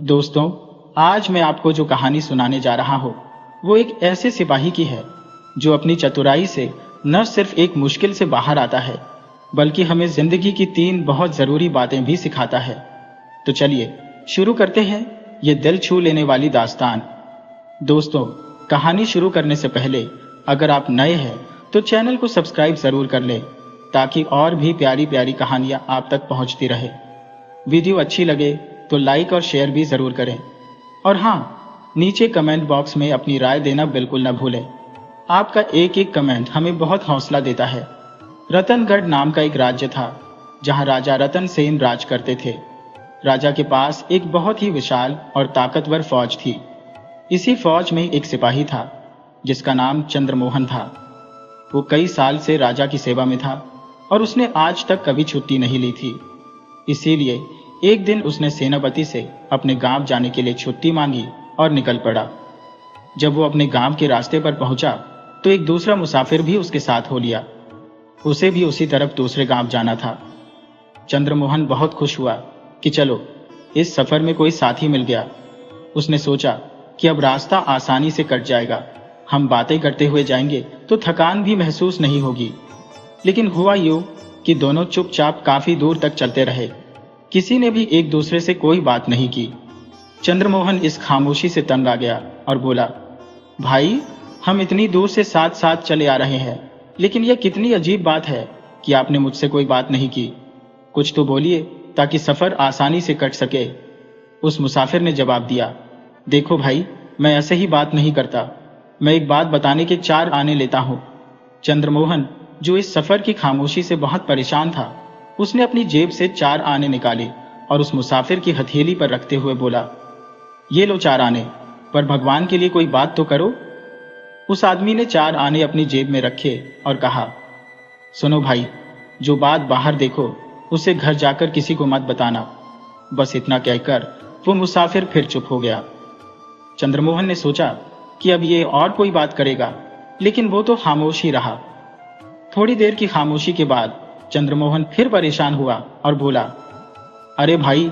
दोस्तों, आज मैं आपको जो कहानी सुनाने जा रहा हूँ वो एक ऐसे सिपाही की है जो अपनी चतुराई से न सिर्फ एक मुश्किल से बाहर आता है बल्कि हमें जिंदगी की 3 बहुत जरूरी बातें भी सिखाता है। तो चलिए शुरू करते हैं ये दिल छू लेने वाली दास्तान। दोस्तों, कहानी शुरू करने से पहले अगर आप नए हैं तो चैनल को सब्सक्राइब जरूर कर लें ताकि और भी प्यारी प्यारी कहानियां आप तक पहुंचती रहे। वीडियो अच्छी लगे तो लाइक और शेयर भी जरूर करें और हाँ, नीचे कमेंट बॉक्स में अपनी राय देना बिल्कुल न भूलें। आपका एक एक कमेंट हमें बहुत हौसला देता है। रतनगढ़ नाम का एक राज्य था जहां राजा रतन सेन राज करते थे। राजा के पास एक बहुत ही विशाल और ताकतवर फौज थी। इसी फौज में एक सिपाही था जिसका नाम चंद्रमोहन था। वो कई साल से राजा की सेवा में था और उसने आज तक कभी छुट्टी नहीं ली थी। इसीलिए एक दिन उसने सेनापति से अपने गांव जाने के लिए छुट्टी मांगी और निकल पड़ा। जब वो अपने गांव के रास्ते पर पहुंचा तो एक दूसरा मुसाफिर भी उसके साथ हो लिया। उसे भी उसी तरफ दूसरे गांव जाना था। चंद्रमोहन बहुत खुश हुआ कि चलो, इस सफर में कोई साथी मिल गया। उसने सोचा कि अब रास्ता आसानी से कट जाएगा, हम बातें करते हुए जाएंगे तो थकान भी महसूस नहीं होगी। लेकिन हुआ यूं कि दोनों चुपचाप काफी दूर तक चलते रहे। किसी ने भी एक दूसरे से कोई बात नहीं की। चंद्रमोहन इस खामोशी से तंग आ गया और बोला, भाई, हम इतनी दूर से साथ साथ चले आ रहे हैं, लेकिन यह कितनी अजीब बात है कि आपने मुझसे कोई बात नहीं की। कुछ तो बोलिए ताकि सफर आसानी से कट सके। उस मुसाफिर ने जवाब दिया, देखो भाई, मैं ऐसे ही बात नहीं करता। मैं एक बात बताने के 4 आने लेता हूं। चंद्रमोहन, जो इस सफर की खामोशी से बहुत परेशान था, उसने अपनी जेब से 4 आने निकाले और उस मुसाफिर की हथेली पर रखते हुए बोला, ये लो 4 आने, पर भगवान के लिए कोई बात तो करो। उस आदमी ने 4 आने अपनी जेब में रखे और कहा, सुनो भाई, जो बात बाहर देखो उसे घर जाकर किसी को मत बताना। बस इतना कहकर वो मुसाफिर फिर चुप हो गया। चंद्रमोहन ने सोचा कि अब ये और कोई बात करेगा, लेकिन वो तो खामोश ही रहा। थोड़ी देर की खामोशी के बाद चंद्रमोहन फिर परेशान हुआ और बोला, अरे भाई,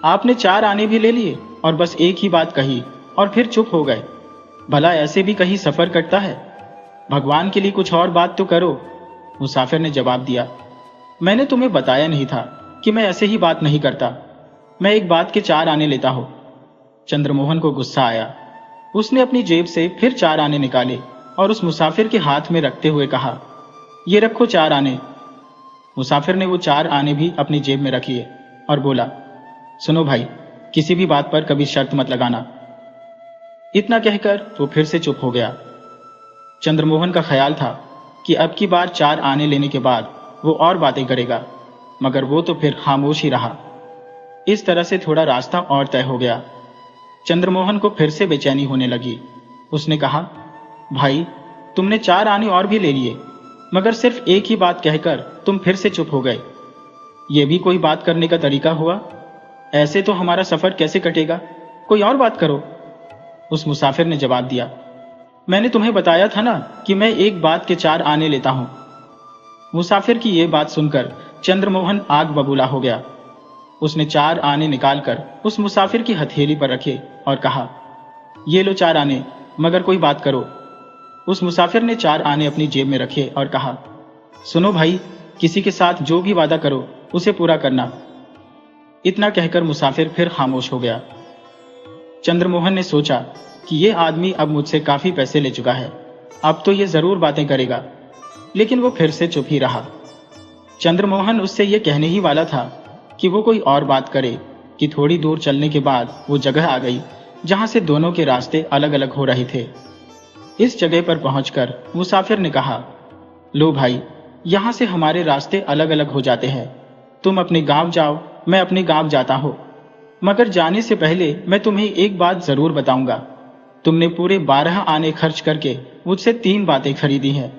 आपने 4 आने भी ले लिए और बस एक ही बात कही और फिर चुप हो गए। भला ऐसे भी कहीं सफर कटता है? भगवान के लिए कुछ और बात तो करो। मुसाफिर ने जवाब दिया, मैंने तुम्हें बताया नहीं था कि मैं ऐसे ही बात नहीं करता। मैं एक बात के 4 आने लेता हूं। चंद्रमोहन को गुस्सा आया। उसने अपनी जेब से फिर 4 आने निकाले और उस मुसाफिर के हाथ में रखते हुए कहा, ये रखो 4 आने। मुसाफिर ने वो 4 आने भी अपनी जेब में रख लिए और बोला, सुनो भाई, किसी भी बात पर कभी शर्त मत लगाना। इतना कहकर वो फिर से चुप हो गया। चंद्रमोहन का ख्याल था कि अब की बार 4 आने लेने के बाद वो और बातें करेगा, मगर वो तो फिर खामोश ही रहा। इस तरह से थोड़ा रास्ता और तय हो गया। चंद्रमोहन को फिर से बेचैनी होने लगी। उसने कहा, भाई, तुमने 4 आने और भी ले लिए, मगर सिर्फ एक ही बात कहकर तुम फिर से चुप हो गए। यह भी कोई बात करने का तरीका हुआ? ऐसे तो हमारा सफर कैसे कटेगा? कोई और बात करो। उस मुसाफिर ने जवाब दिया, मैंने तुम्हें बताया था ना कि मैं एक बात के 4 आने लेता हूं। मुसाफिर की यह बात सुनकर चंद्रमोहन आग बबूला हो गया। उसने 4 आने निकालकर उस मुसाफिर की हथेली पर रखे और कहा, ये लो 4 आने, मगर कोई बात करो। उस मुसाफिर ने 4 आने अपनी जेब में रखे और कहा, सुनो भाई, किसी के साथ जो भी वादा करो उसे पूरा करना। इतना कहकर मुसाफिर फिर खामोश हो गया। चंद्रमोहन ने सोचा कि यह आदमी अब मुझसे काफी पैसे ले चुका है, अब तो यह जरूर बातें करेगा, लेकिन वो फिर से चुप ही रहा। चंद्रमोहन उससे यह कहने ही वाला था कि वो कोई और बात करे कि थोड़ी दूर चलने के बाद वो जगह आ गई जहां से दोनों के रास्ते अलग अलग हो रहे थे। इस जगह पर पहुंचकर मुसाफिर ने कहा, लो भाई, यहां से हमारे रास्ते अलग अलग हो जाते हैं। तुम अपने गांव जाओ, मैं अपने गांव जाता हूं, मगर जाने से पहले मैं तुम्हें एक बात जरूर बताऊंगा। तुमने पूरे 12 आने खर्च करके मुझसे 3 बातें खरीदी हैं।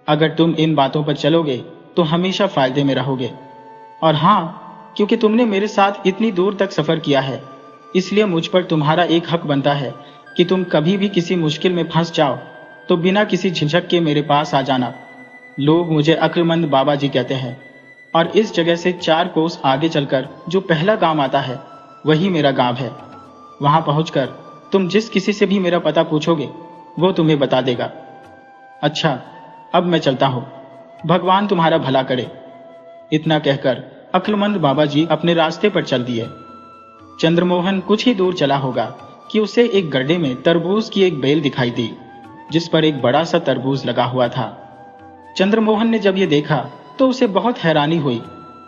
अगर तुम इन बातों पर चलोगे तो हमेशा फायदे में रहोगे। और हाँ, क्योंकि तुमने मेरे साथ इतनी दूर तक सफर किया है, इसलिए मुझ पर तुम्हारा एक हक बनता है कि तुम कभी भी किसी मुश्किल में फंस जाओ तो बिना किसी झिझक के मेरे पास आ जाना। लोग मुझे अक्लमंद बाबा जी कहते हैं और इस जगह से 4 कोस आगे चलकर जो पहला गांव आता है वही मेरा गांव है। वहां पहुंचकर तुम जिस किसी से भी मेरा पता पूछोगे वो तुम्हें बता देगा। अच्छा, अब मैं चलता हूं, भगवान तुम्हारा भला करे। इतना कहकर अक्लमंद बाबा जी अपने रास्ते पर चल दिए। चंद्रमोहन कुछ ही दूर चला होगा कि उसे एक गड्ढे में तरबूज की एक बेल दिखाई दी, जिस पर एक बड़ा सा तरबूज लगा हुआ था। चंद्रमोहन ने जब ये देखा तो उसे बहुत हैरानी हुई,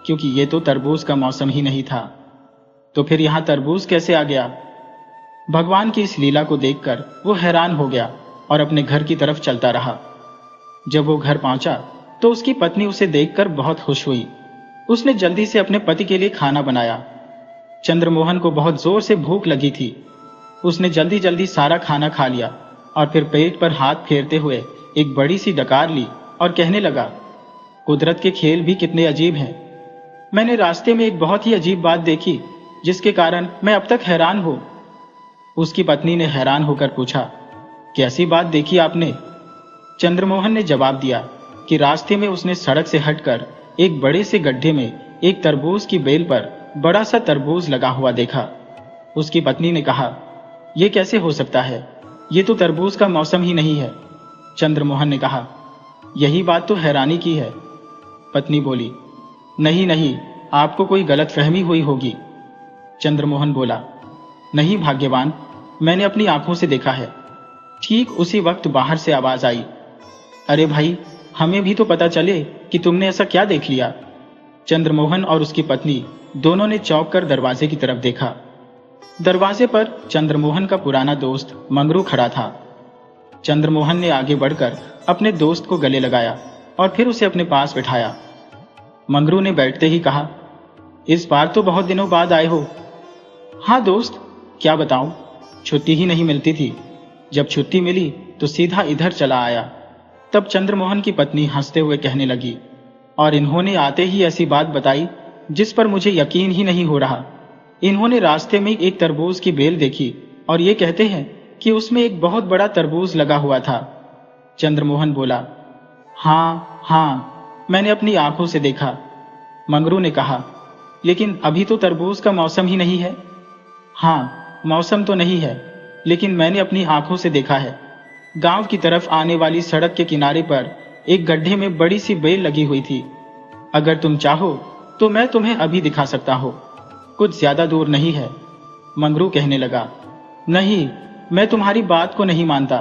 क्योंकि ये तो तरबूज का मौसम ही नहीं था। तो फिर यहां तरबूज कैसे आ गया? भगवान की इस लीला को देखकर वो हैरान हो गया और अपने घर की तरफ चलता रहा। जब वो घर पहुंचा तो उसकी पत्नी उसे देखकर बहुत खुश हुई। उसने जल्दी से अपने पति के लिए खाना बनाया। चंद्रमोहन को बहुत जोर से भूख लगी थी। उसने जल्दी जल्दी सारा खाना खा लिया और फिर पेट पर हाथ फेरते हुए एक बड़ी सी डकार ली और कहने लगा, कुदरत के खेल भी कितने अजीब हैं। मैंने रास्ते में एक बहुत ही अजीब बात देखी, जिसके कारण मैं अब तक हैरान हूं। उसकी पत्नी ने हैरान होकर पूछा, कैसी बात देखी आपने? चंद्रमोहन ने जवाब दिया कि रास्ते में उसने सड़क से हटकर एक बड़े से गड्ढे में एक तरबूज की बेल पर बड़ा सा तरबूज लगा हुआ देखा। उसकी पत्नी ने कहा, यह कैसे हो सकता है? ये तो तरबूज का मौसम ही नहीं है। चंद्रमोहन ने कहा, यही बात तो हैरानी की है। पत्नी बोली, नहीं नहीं, आपको कोई गलतफहमी हुई होगी। चंद्रमोहन बोला, नहीं भाग्यवान, मैंने अपनी आंखों से देखा है। ठीक उसी वक्त बाहर से आवाज आई, अरे भाई, हमें भी तो पता चले कि तुमने ऐसा क्या देख लिया। चंद्रमोहन और उसकी पत्नी दोनों ने चौंक कर दरवाजे की तरफ देखा। दरवाजे पर चंद्रमोहन का पुराना दोस्त मंगरू खड़ा था। चंद्रमोहन ने आगे बढ़कर अपने दोस्त को गले लगाया और फिर उसे अपने पास बिठाया। मंगरू ने बैठते ही कहा, इस बार तो बहुत दिनों बाद आए हो। हाँ दोस्त, क्या बताऊं, छुट्टी ही नहीं मिलती थी। जब छुट्टी मिली तो सीधा इधर चला आया। तब चंद्रमोहन की पत्नी हंसते हुए कहने लगी, और इन्होंने आते ही ऐसी बात बताई जिस पर मुझे यकीन ही नहीं हो रहा। इन्होंने रास्ते में एक तरबूज की बेल देखी और ये कहते हैं कि उसमें एक बहुत बड़ा तरबूज लगा हुआ था। चंद्रमोहन बोला, हाँ, मैंने अपनी आंखों से देखा। मंगरू ने कहा, लेकिन अभी तो तरबूज का मौसम ही नहीं है। हाँ, मौसम तो नहीं है, लेकिन मैंने अपनी आंखों से देखा है। गांव की तरफ आने वाली सड़क के किनारे पर एक गड्ढे में बड़ी सी बेल लगी हुई थी। अगर तुम चाहो तो मैं तुम्हें अभी दिखा सकता हूं, कुछ ज्यादा दूर नहीं है। मंगरू कहने लगा, नहीं, मैं तुम्हारी बात को नहीं मानता।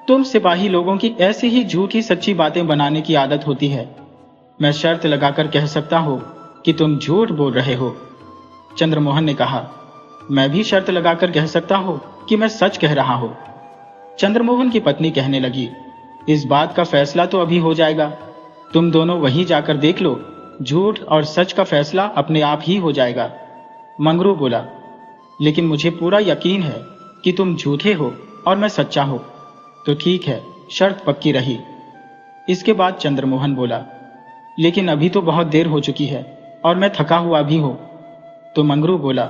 तुम सिपाही लोगों की ऐसी ही झूठी सच्ची बातें बनाने की आदत होती है। मैं शर्त लगाकर कह सकता हूं कि तुम झूठ बोल रहे हो। चंद्रमोहन ने कहा, मैं भी शर्त लगाकर कह सकता हूं कि मैं सच कह रहा हूं। चंद्रमोहन की पत्नी कहने लगी, इस बात का फैसला तो अभी हो जाएगा। तुम दोनों वहीं जाकर देख लो, झूठ और सच का फैसला अपने आप ही हो जाएगा। मंगरू बोला, लेकिन मुझे पूरा यकीन है कि तुम झूठे हो और मैं सच्चा हूं। तो ठीक है, शर्त पक्की रही। इसके बाद चंद्रमोहन बोला, लेकिन अभी तो बहुत देर हो चुकी है और मैं थका हुआ भी हूं। तो मंगरू बोला,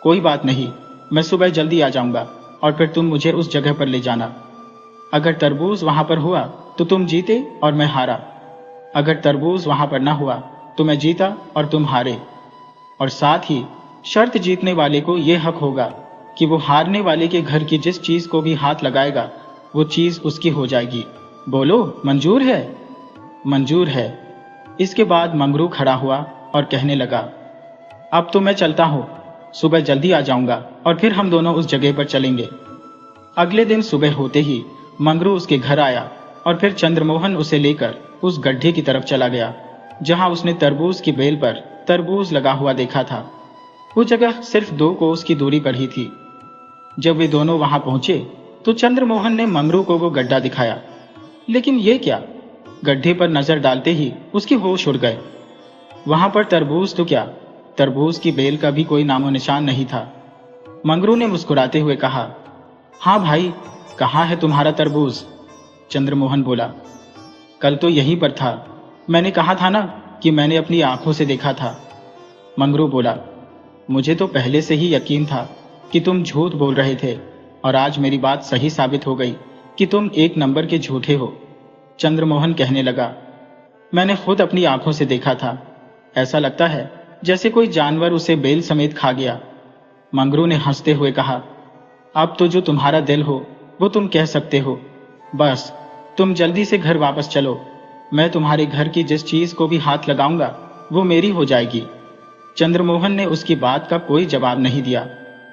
कोई बात नहीं, मैं सुबह जल्दी आ जाऊंगा और फिर तुम मुझे उस जगह पर ले जाना। अगर तरबूज वहां पर हुआ तो तुम जीते और मैं हारा। अगर तरबूज वहां पर ना हुआ तो मैं जीता और तुम हारे। और साथ ही शर्त जीतने वाले को यह हक होगा कि वो हारने वाले के घर की जिस चीज को भी हाथ लगाएगा वो चीज उसकी हो जाएगी। बोलो, मंजूर है? मंजूर है। इसके बाद मंगरू खड़ा हुआ और कहने लगा, अब तो मैं चलता हूं, सुबह जल्दी आ जाऊंगा और फिर हम दोनों उस जगह पर चलेंगे। अगले दिन सुबह होते ही मंगरू उसके घर आया और फिर चंद्रमोहन उसे लेकर उस गड्ढे की तरफ चला गया जहां उसने तरबूज की बेल पर तरबूज लगा हुआ देखा था। वो जगह सिर्फ 2 कोस की दूरी पर ही थी। जब वे दोनों वहां पहुंचे तो चंद्रमोहन ने मंगरू को वो गड्ढा दिखाया। लेकिन ये क्या? गड्ढे पर नजर डालते ही उसके होश उड़ गए। वहां पर तरबूज तो क्या, तरबूज की बेल का भी कोई नामो निशान नहीं था। मंगरू ने मुस्कुराते हुए कहा, हाँ भाई, कहाँ है तुम्हारा तरबूज? चंद्रमोहन बोला, कल तो यहीं पर था। मैंने कहा था ना कि मैंने अपनी आंखों से देखा था। मंगरू बोला, मुझे तो पहले से ही यकीन था कि तुम झूठ बोल रहे थे और आज मेरी बात सही साबित हो गई कि तुम 1 नंबर के झूठे हो। चंद्रमोहन कहने लगा, मैंने खुद अपनी आंखों से देखा था। ऐसा लगता है जैसे कोई जानवर उसे बेल समेत खा गया। मंगरू ने हंसते हुए कहा, अब तो जो तुम्हारा दिल हो वो तुम कह सकते हो। बस तुम जल्दी से घर वापस चलो। मैं तुम्हारे घर की जिस चीज को भी हाथ लगाऊंगा वो मेरी हो जाएगी। चंद्रमोहन ने उसकी बात का कोई जवाब नहीं दिया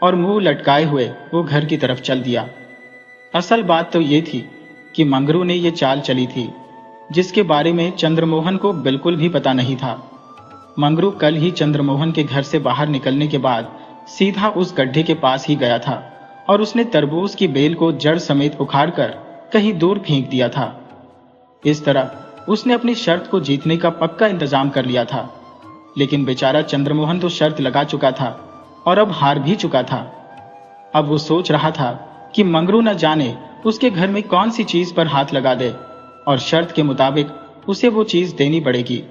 और मुंह लटकाए हुए वो घर की तरफ चल दिया। असल बात तो ये थी कि मंगरू ने ये चाल चली थी जिसके बारे में चंद्रमोहन को बिल्कुल भी पता नहीं था। मंगरू कल ही चंद्रमोहन के घर से बाहर निकलने के बाद सीधा उस गड्ढे के पास ही गया था और उसने तरबूज की बेल को जड़ समेत उखाड़कर कहीं दूर फेंक दिया था। इस तरह उसने अपनी शर्त को जीतने का पक्का इंतजाम कर लिया था। लेकिन बेचारा चंद्रमोहन तो शर्त लगा चुका था और अब हार भी चुका था। अब वो सोच रहा था कि मंगरू न जाने उसके घर में कौन सी चीज पर हाथ लगा दे और शर्त के मुताबिक उसे वो चीज देनी पड़ेगी।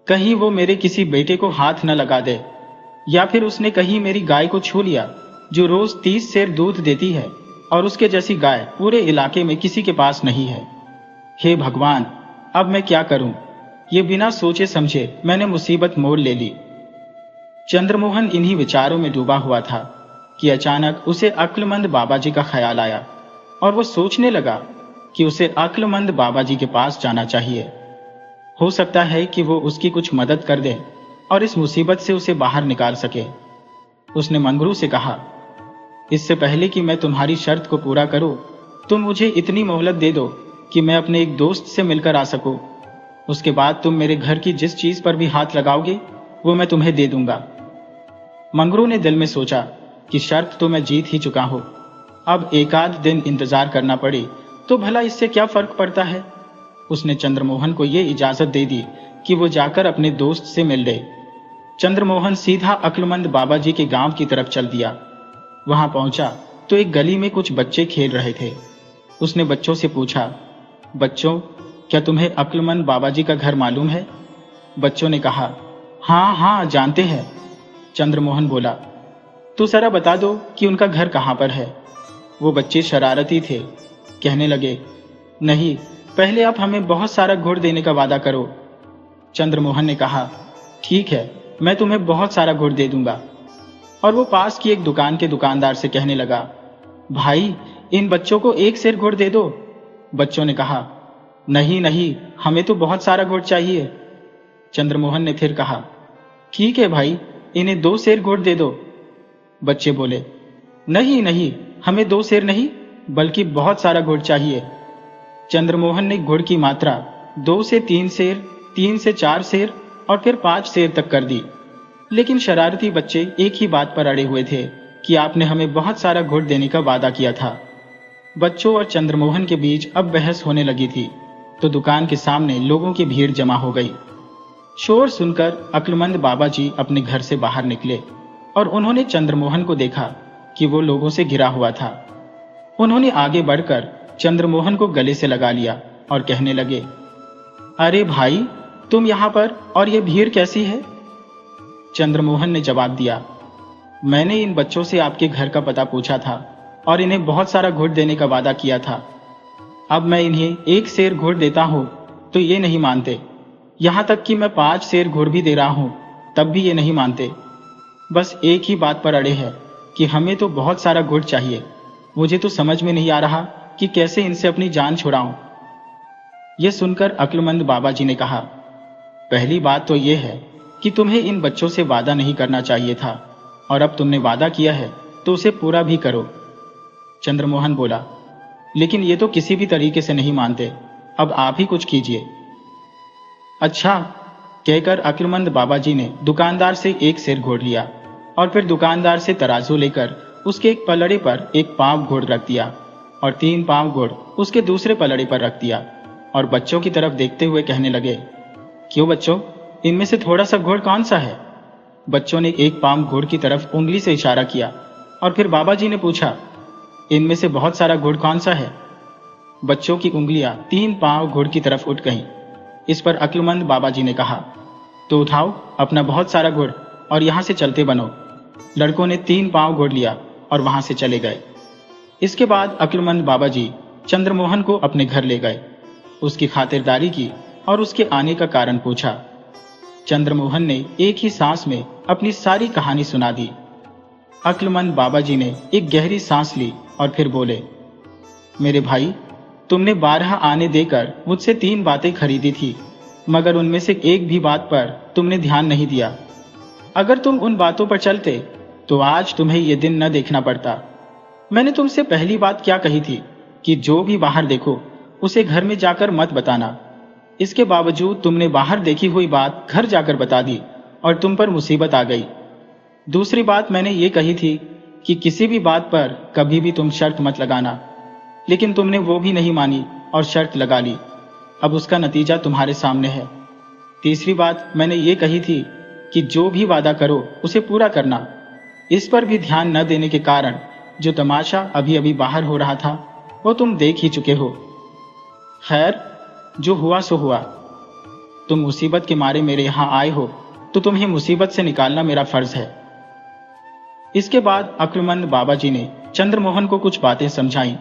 कहीं वो मेरे किसी बेटे को हाथ न लगा दे, या फिर उसने कहीं मेरी गाय को छू लिया जो रोज 30 सेर दूध देती है और उसके जैसी गाय पूरे इलाके में किसी के पास नहीं है। हे भगवान, अब मैं क्या करूं? ये बिना सोचे समझे मैंने मुसीबत मोड़ ले ली। चंद्रमोहन इन्हीं विचारों में डूबा हुआ था कि अचानक उसे अक्लमंद बाबा जी का ख्याल आया और वो सोचने लगा कि उसे अक्लमंद बाबा जी के पास जाना चाहिए। हो सकता है कि वो उसकी कुछ मदद कर दे और इस मुसीबत से उसे बाहर निकाल सके। उसने मंगरू से कहा, इससे पहले कि मैं तुम्हारी शर्त को पूरा करूं, तुम मुझे इतनी मोहलत दे दो कि मैं अपने एक दोस्त से मिलकर आ सकूं। उसके बाद तुम मेरे घर की जिस चीज पर भी हाथ लगाओगे वो मैं तुम्हें दे दूंगा। मंगरू ने दिल में सोचा कि शर्त तो मैं जीत ही चुका हूं, अब एक आध दिन इंतजार करना पड़े तो भला इससे क्या फर्क पड़ता है। उसने चंद्रमोहन को यह इजाजत दे दी कि वो जाकर अपने दोस्त से मिल ले। चंद्रमोहन सीधा अक्लमंद बाबा जी के गांव की तरफ चल दिया। वहां पहुंचा तो एक गली में कुछ बच्चे खेल रहे थे। उसने बच्चों से पूछा, बच्चों, क्या तुम्हें अक्लमंद बाबा जी का घर मालूम है? बच्चों ने कहा, हाँ हाँ जानते हैं। चंद्रमोहन बोला, तो जरा बता दो कि उनका घर कहाँ पर है। वो बच्चे शरारती थे, कहने लगे, नहीं, पहले आप हमें बहुत सारा गुड़ देने का वादा करो। चंद्रमोहन ने कहा, ठीक है, मैं तुम्हें बहुत सारा गुड़ दे दूंगा। और वो पास की एक दुकान के दुकानदार से कहने लगा, भाई, इन बच्चों को 1 सेर गुड़ दे दो। बच्चों ने कहा, नहीं नहीं, हमें तो बहुत सारा गुड़ चाहिए। चंद्रमोहन ने फिर कहा, ठीक है भाई, इन्हें 2 सेर गुड़ दे दो। बच्चे बोले, नहीं नहीं, हमें 2 सेर नहीं बल्कि बहुत सारा गुड़ चाहिए। चंद्रमोहन ने गुड़ की मात्रा 2 से 3 सेर, 3 से 4 सेर और फिर 5 सेर तक कर दी। लेकिन शरारती बच्चे एक ही बात पर अड़े हुए थे कि आपने हमें बहुत सारा गुड़ देने का वादा किया था। बच्चों और चंद्रमोहन के बीच अब बहस होने लगी थी तो दुकान के सामने लोगों की भीड़ जमा हो गई। शोर सुनकर अक्लमंद बाबा जी अपने घर से बाहर निकले और उन्होंने चंद्रमोहन को देखा कि वो लोगों से घिरा हुआ था। उन्होंने आगे बढ़कर चंद्रमोहन को गले से लगा लिया और कहने लगे, अरे भाई, तुम यहां पर और ये भीड़ कैसी है? चंद्रमोहन ने जवाब दिया, मैंने इन बच्चों से आपके घर का पता पूछा था और इन्हें बहुत सारा गुड़ देने का वादा किया था। अब मैं इन्हें 1 सेर गुड़ देता हूं तो ये नहीं मानते। यहां तक कि मैं 5 सेर गुड़ भी दे रहा हूं तब भी ये नहीं मानते। बस एक ही बात पर अड़े हैं कि हमें तो बहुत सारा गुड़ चाहिए। मुझे तो समझ में नहीं आ रहा कि कैसे इनसे अपनी जान छुड़ाऊं। यह सुनकर अक्लमंद बाबा जी ने कहा, पहली बात तो यह है कि तुम्हें इन बच्चों से वादा नहीं करना चाहिए था और अब तुमने वादा किया है तो उसे पूरा भी करो। चंद्रमोहन बोला, लेकिन ये तो किसी भी तरीके से नहीं मानते, अब आप ही कुछ कीजिए। अच्छा, कहकर अक्लमंद बाबा जी ने दुकानदार से 1 सेर गुड़ लिया और फिर दुकानदार से तराजू लेकर उसके एक पलड़े पर 1 पाव गुड़ रख दिया और 3 पाव गुड़ उसके दूसरे पलड़े पर रख दिया और बच्चों की तरफ देखते हुए कहने लगे, क्यों बच्चों, इनमें से थोड़ा सा गुड़ कौन सा है? बच्चों ने 1 पाव गुड़ की तरफ उंगली से इशारा किया और फिर बाबा जी ने पूछा, इनमें से बहुत सारा गुड़ कौन सा है? बच्चों की उंगलियां 3 पाव गुड़ की तरफ उठ गईं। इस पर अक्लमंद बाबा जी ने कहा, तो उठाओ अपना बहुत सारा गुड़ और यहां से चलते बनो। लड़कों ने 3 पाव गुड़ लिया और वहां से चले गए। इसके बाद अक्लमंद बाबा जी चंद्रमोहन को अपने घर ले गए, उसकी खातिरदारी की और उसके आने का कारण पूछा। चंद्रमोहन ने एक ही सांस में अपनी सारी कहानी सुना दी। अक्लमंद बाबा जी ने एक गहरी सांस ली और फिर बोले, मेरे भाई, तुमने 12 आने देकर मुझसे 3 बातें खरीदी थी, मगर उनमें से एक भी बात पर तुमने ध्यान नहीं दिया। अगर तुम उन बातों पर चलते तो आज तुम्हें ये दिन न देखना पड़ता। मैंने तुमसे पहली बात क्या कही थी कि जो भी बाहर देखो उसे घर में जाकर मत बताना। इसके बावजूद तुमने बाहर देखी हुई बात घर जाकर बता दी और तुम पर मुसीबत आ गई। दूसरी बात मैंने ये कही थी कि किसी भी बात पर कभी भी तुम शर्त मत लगाना, लेकिन तुमने वो भी नहीं मानी और शर्त लगा ली। अब उसका नतीजा तुम्हारे सामने है। तीसरी बात मैंने ये कही थी कि जो भी वादा करो उसे पूरा करना। इस पर भी ध्यान न देने के कारण जो तमाशा अभी अभी बाहर हो रहा था वो तुम देख ही चुके हो। खैर, जो हुआ सो हुआ। तुम मुसीबत के मारे मेरे यहां आए हो तो तुम्हें मुसीबत से निकालना मेरा फर्ज है। इसके बाद अक्लमंद बाबा जी ने चंद्रमोहन को कुछ बातें समझाई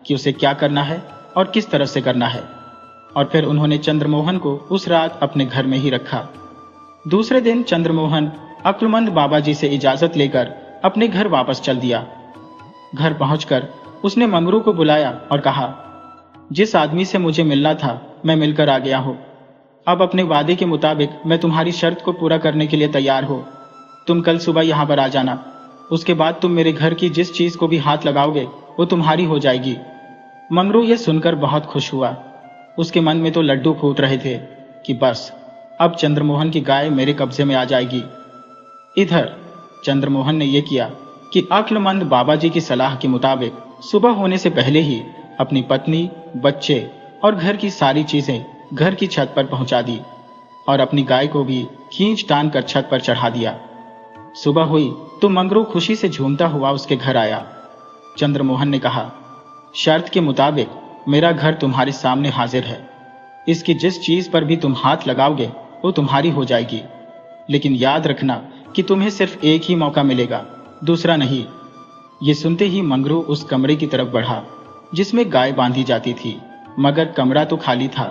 कि उसे क्या करना है और किस तरह से करना है, और फिर उन्होंने चंद्रमोहन को उस रात अपने घर में ही रखा। दूसरे दिन चंद्रमोहन अक्लमंद बाबा जी से इजाजत लेकर अपने घर वापस चल दिया। घर पहुंचकर उसने मंगरू को बुलाया और कहा, जिस आदमी से मुझे मिलना था मैं मिलकर आ गया हूं। अब अपने वादे के मुताबिक मैं तुम्हारी शर्त को पूरा करने के लिए तैयार हूं। तुम कल सुबह यहां पर आ जाना। उसके बाद तुम मेरे घर की जिस चीज को भी हाथ लगाओगे वो तुम्हारी हो जाएगी। मंगरू ये सुनकर बहुत खुश हुआ। उसके मन में तो लड्डू फूट रहे थे कि बस अब चंद्रमोहन की गाय मेरे कब्जे में आ जाएगी। इधर चंद्रमोहन ने यह किया कि अक्लमंद बाबा जी की सलाह के मुताबिक सुबह होने से पहले ही अपनी पत्नी, बच्चे और घर की सारी चीजें घर की छत पर पहुंचा दी और अपनी गाय को भी खींच तान कर छत पर चढ़ा दिया। सुबह हुई तो मंगरू खुशी से झूमता हुआ उसके घर आया। चंद्रमोहन ने कहा, शर्त के मुताबिक मेरा घर तुम्हारे सामने हाजिर है। इसकी जिस चीज पर भी तुम हाथ लगाओगे वो तुम्हारी हो जाएगी, लेकिन याद रखना कि तुम्हें सिर्फ एक ही मौका मिलेगा, दूसरा नहीं। ये सुनते ही मंगरू उस कमरे की तरफ बढ़ा जिसमें गाय बांधी जाती थी, मगर कमरा तो खाली था।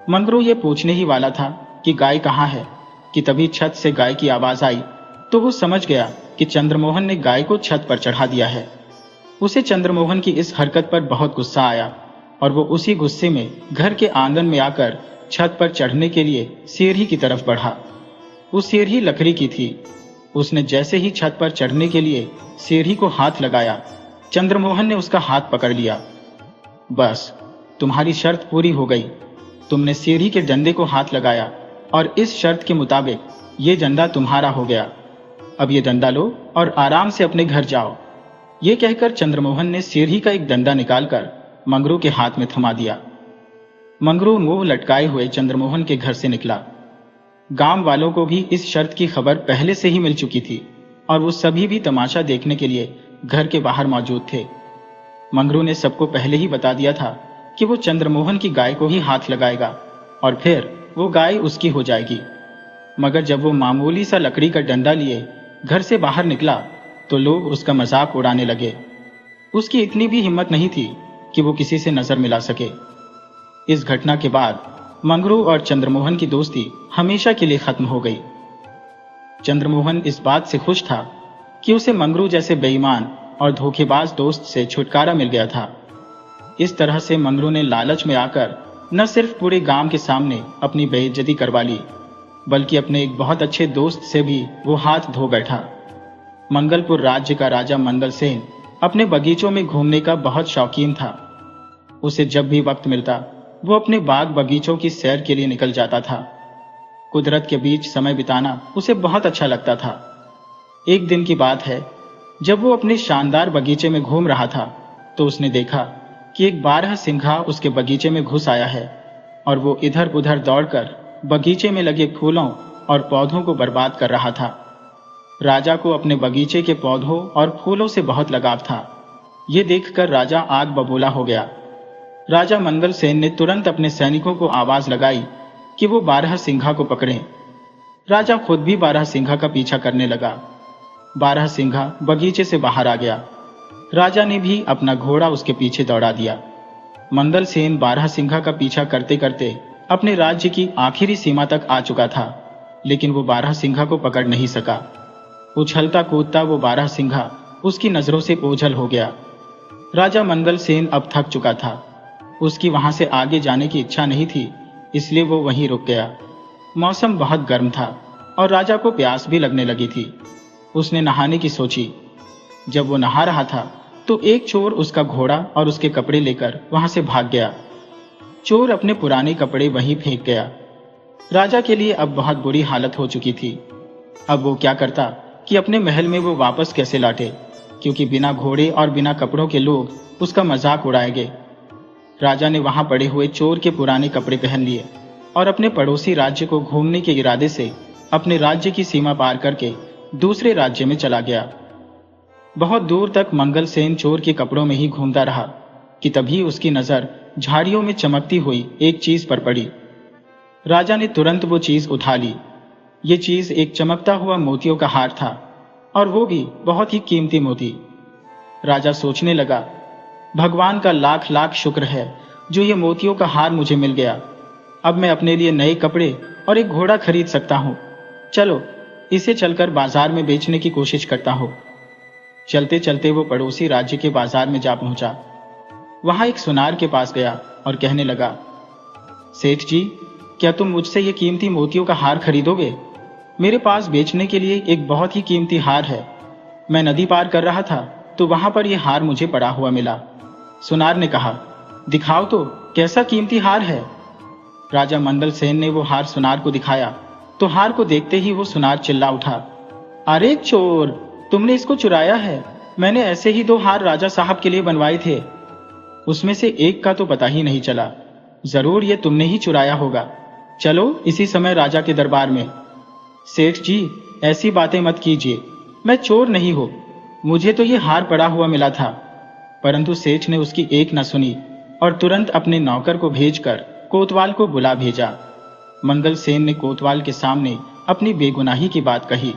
मंगरू ये पूछने ही वाला था कि गाय कहाँ है कि तभी छत से गाय की आवाज आई तो वो समझ गया कि चंद्रमोहन ने गाय को छत पर चढ़ा दिया है। उसे चंद्रमोहन की इस हरकत पर बहुत गुस्सा आया और वो उसी गुस्से में घर के आंगन में आकर छत पर चढ़ने के लिए सीढ़ी की तरफ बढ़ा। वो सीढ़ी लकड़ी की थी। उसने जैसे ही छत पर चढ़ने के लिए सीढ़ी को हाथ लगाया, चंद्रमोहन ने उसका हाथ पकड़ लिया। बस तुम्हारी शर्त पूरी हो गई। तुमने सीढ़ी के डंडे को हाथ लगाया और इस शर्त के मुताबिक ये डंडा तुम्हारा हो गया। अब ये डंडा लो और आराम से अपने घर जाओ। ये कहकर चंद्रमोहन ने सीढ़ी का एक डंडा निकालकर मंगरू के हाथ में थमा दिया। मंगरू मुंह लटकाए हुए चंद्रमोहन के घर से निकला। गांव वालों को भी इस शर्त की खबर पहले से ही मिल चुकी थी और वो सभी भी तमाशा देखने के लिए घर के बाहर मौजूद थे। मंगरू ने सबको पहले ही बता दिया था कि वो चंद्रमोहन की गाय को ही हाथ लगाएगा और फिर वो गाय उसकी हो जाएगी। मगर जब वो मामूली सा लकड़ी का डंडा लिए घर से बाहर निकला तो लोग उसका मजाक उड़ाने लगे। उसकी इतनी भी हिम्मत नहीं थी कि वो किसी से नजर मिला सके। इस घटना के बाद मंगरू और चंद्रमोहन की दोस्ती हमेशा के लिए खत्म हो गई। चंद्रमोहन इस बात से खुश था कि उसे मंगरू जैसे बेईमान और धोखेबाज दोस्त से छुटकारा मिल गया था। इस तरह से मंगरू ने लालच में आकर न सिर्फ पूरे गांव के सामने अपनी बेइज्जती करवा ली, बल्कि अपने एक बहुत अच्छे दोस्त से भी वो हाथ धो बैठा। मंगलपुर राज्य का राजा मंगलसेन अपने बगीचों में घूमने का बहुत शौकीन था। उसे जब भी वक्त मिलता वो अपने बाग बगीचों की सैर के लिए निकल जाता था। कुदरत के बीच समय बिताना उसे बहुत अच्छा लगता था। एक दिन की बात है, जब वो अपने शानदार बगीचे में घूम रहा था तो उसने देखा कि एक बारहसिंघा उसके बगीचे में घुस आया है और वो इधर उधर दौड़कर बगीचे में लगे फूलों और पौधों को बर्बाद कर रहा था। राजा को अपने बगीचे के पौधों और फूलों से बहुत लगाव था। ये देखकर राजा आग बबूला हो गया। राजा मंगलसेन ने तुरंत अपने सैनिकों को आवाज लगाई कि वो बारहसिंघा को पकड़ें। राजा खुद भी बारहसिंघा का पीछा करने लगा। बारहसिंघा बगीचे से बाहर आ गया। राजा ने भी अपना घोड़ा उसके पीछे दौड़ा दिया। मंगलसेन बारहसिंघा का पीछा करते करते अपने राज्य की आखिरी सीमा तक आ चुका था, लेकिन वो बारहसिंघा को पकड़ नहीं सका। उछलता कूदता वो बारहसिंघा उसकी नजरों से ओझल हो गया। राजा मंगल सेन अब थक चुका था। उसकी वहां से आगे जाने की इच्छा नहीं थी, इसलिए वो वहीं रुक गया। मौसम बहुत गर्म था और राजा को प्यास भी लगने लगी थी। उसने नहाने की सोची। जब वो नहा रहा था तो एक चोर उसका घोड़ा और उसके कपड़े लेकर वहां से भाग गया। चोर अपने पुराने कपड़े वहीं फेंक गया। राजा के लिए अब बहुत बुरी हालत हो चुकी थी। अब वो क्या करता कि अपने महल में वो वापस कैसे लौटे, क्योंकि बिना घोड़े और बिना कपड़ों के लोग उसका मजाक उड़ाएंगे। राजा ने वहां पड़े हुए चोर के पुराने कपड़े पहन लिए और अपने पड़ोसी राज्य को घूमने के इरादे से अपने राज्य की सीमा पार करके दूसरे राज्य में चला गया। बहुत दूर तक मंगल सेन चोर के कपड़ों में ही घूमता रहा कि तभी उसकी नजर झाड़ियों में चमकती हुई एक चीज पर पड़ी। राजा ने तुरंत वो चीज उठा ली। ये चीज एक चमकता हुआ मोतियों का हार था, और वो भी बहुत ही कीमती मोती। राजा सोचने लगा, भगवान का लाख लाख शुक्र है जो ये मोतियों का हार मुझे मिल गया। अब मैं अपने लिए नए कपड़े और एक घोड़ा खरीद सकता हूँ। चलो इसे चलकर बाजार में बेचने की कोशिश करता हूँ। चलते चलते वो पड़ोसी राज्य के बाजार में जा पहुंचा। वहां एक सुनार के पास गया और कहने लगा, सेठ जी, क्या तुम मुझसे ये कीमती मोतियों का हार खरीदोगे? मेरे पास बेचने के लिए एक बहुत ही कीमती हार है। मैं नदी पार कर रहा था तो वहां पर यह हार मुझे पड़ा हुआ मिला। सुनार ने कहा, दिखाओ तो, कैसा कीमती हार है? राजा मंगल सेन ने वो हार सुनार को दिखाया तो हार को देखते ही वो सुनार चिल्ला उठा, अरे चोर, तुमने इसको चुराया है। मैंने ऐसे ही 2 हार राजा साहब के लिए बनवाए थे। उसमें से एक का तो पता ही नहीं चला। जरूर ये तुमने ही चुराया होगा। चलो इसी समय राजा के दरबार में। सेठ जी, ऐसी बातें मत कीजिए। मैं चोर नहीं हूं। मुझे तो ये हार पड़ा हुआ मिला था। परंतु सेठ ने उसकी एक न सुनी और तुरंत अपने नौकर को भेजकर कोतवाल को बुला भेजा। मंगल सेन ने कोतवाल के सामने अपनी बेगुनाही की बात कही,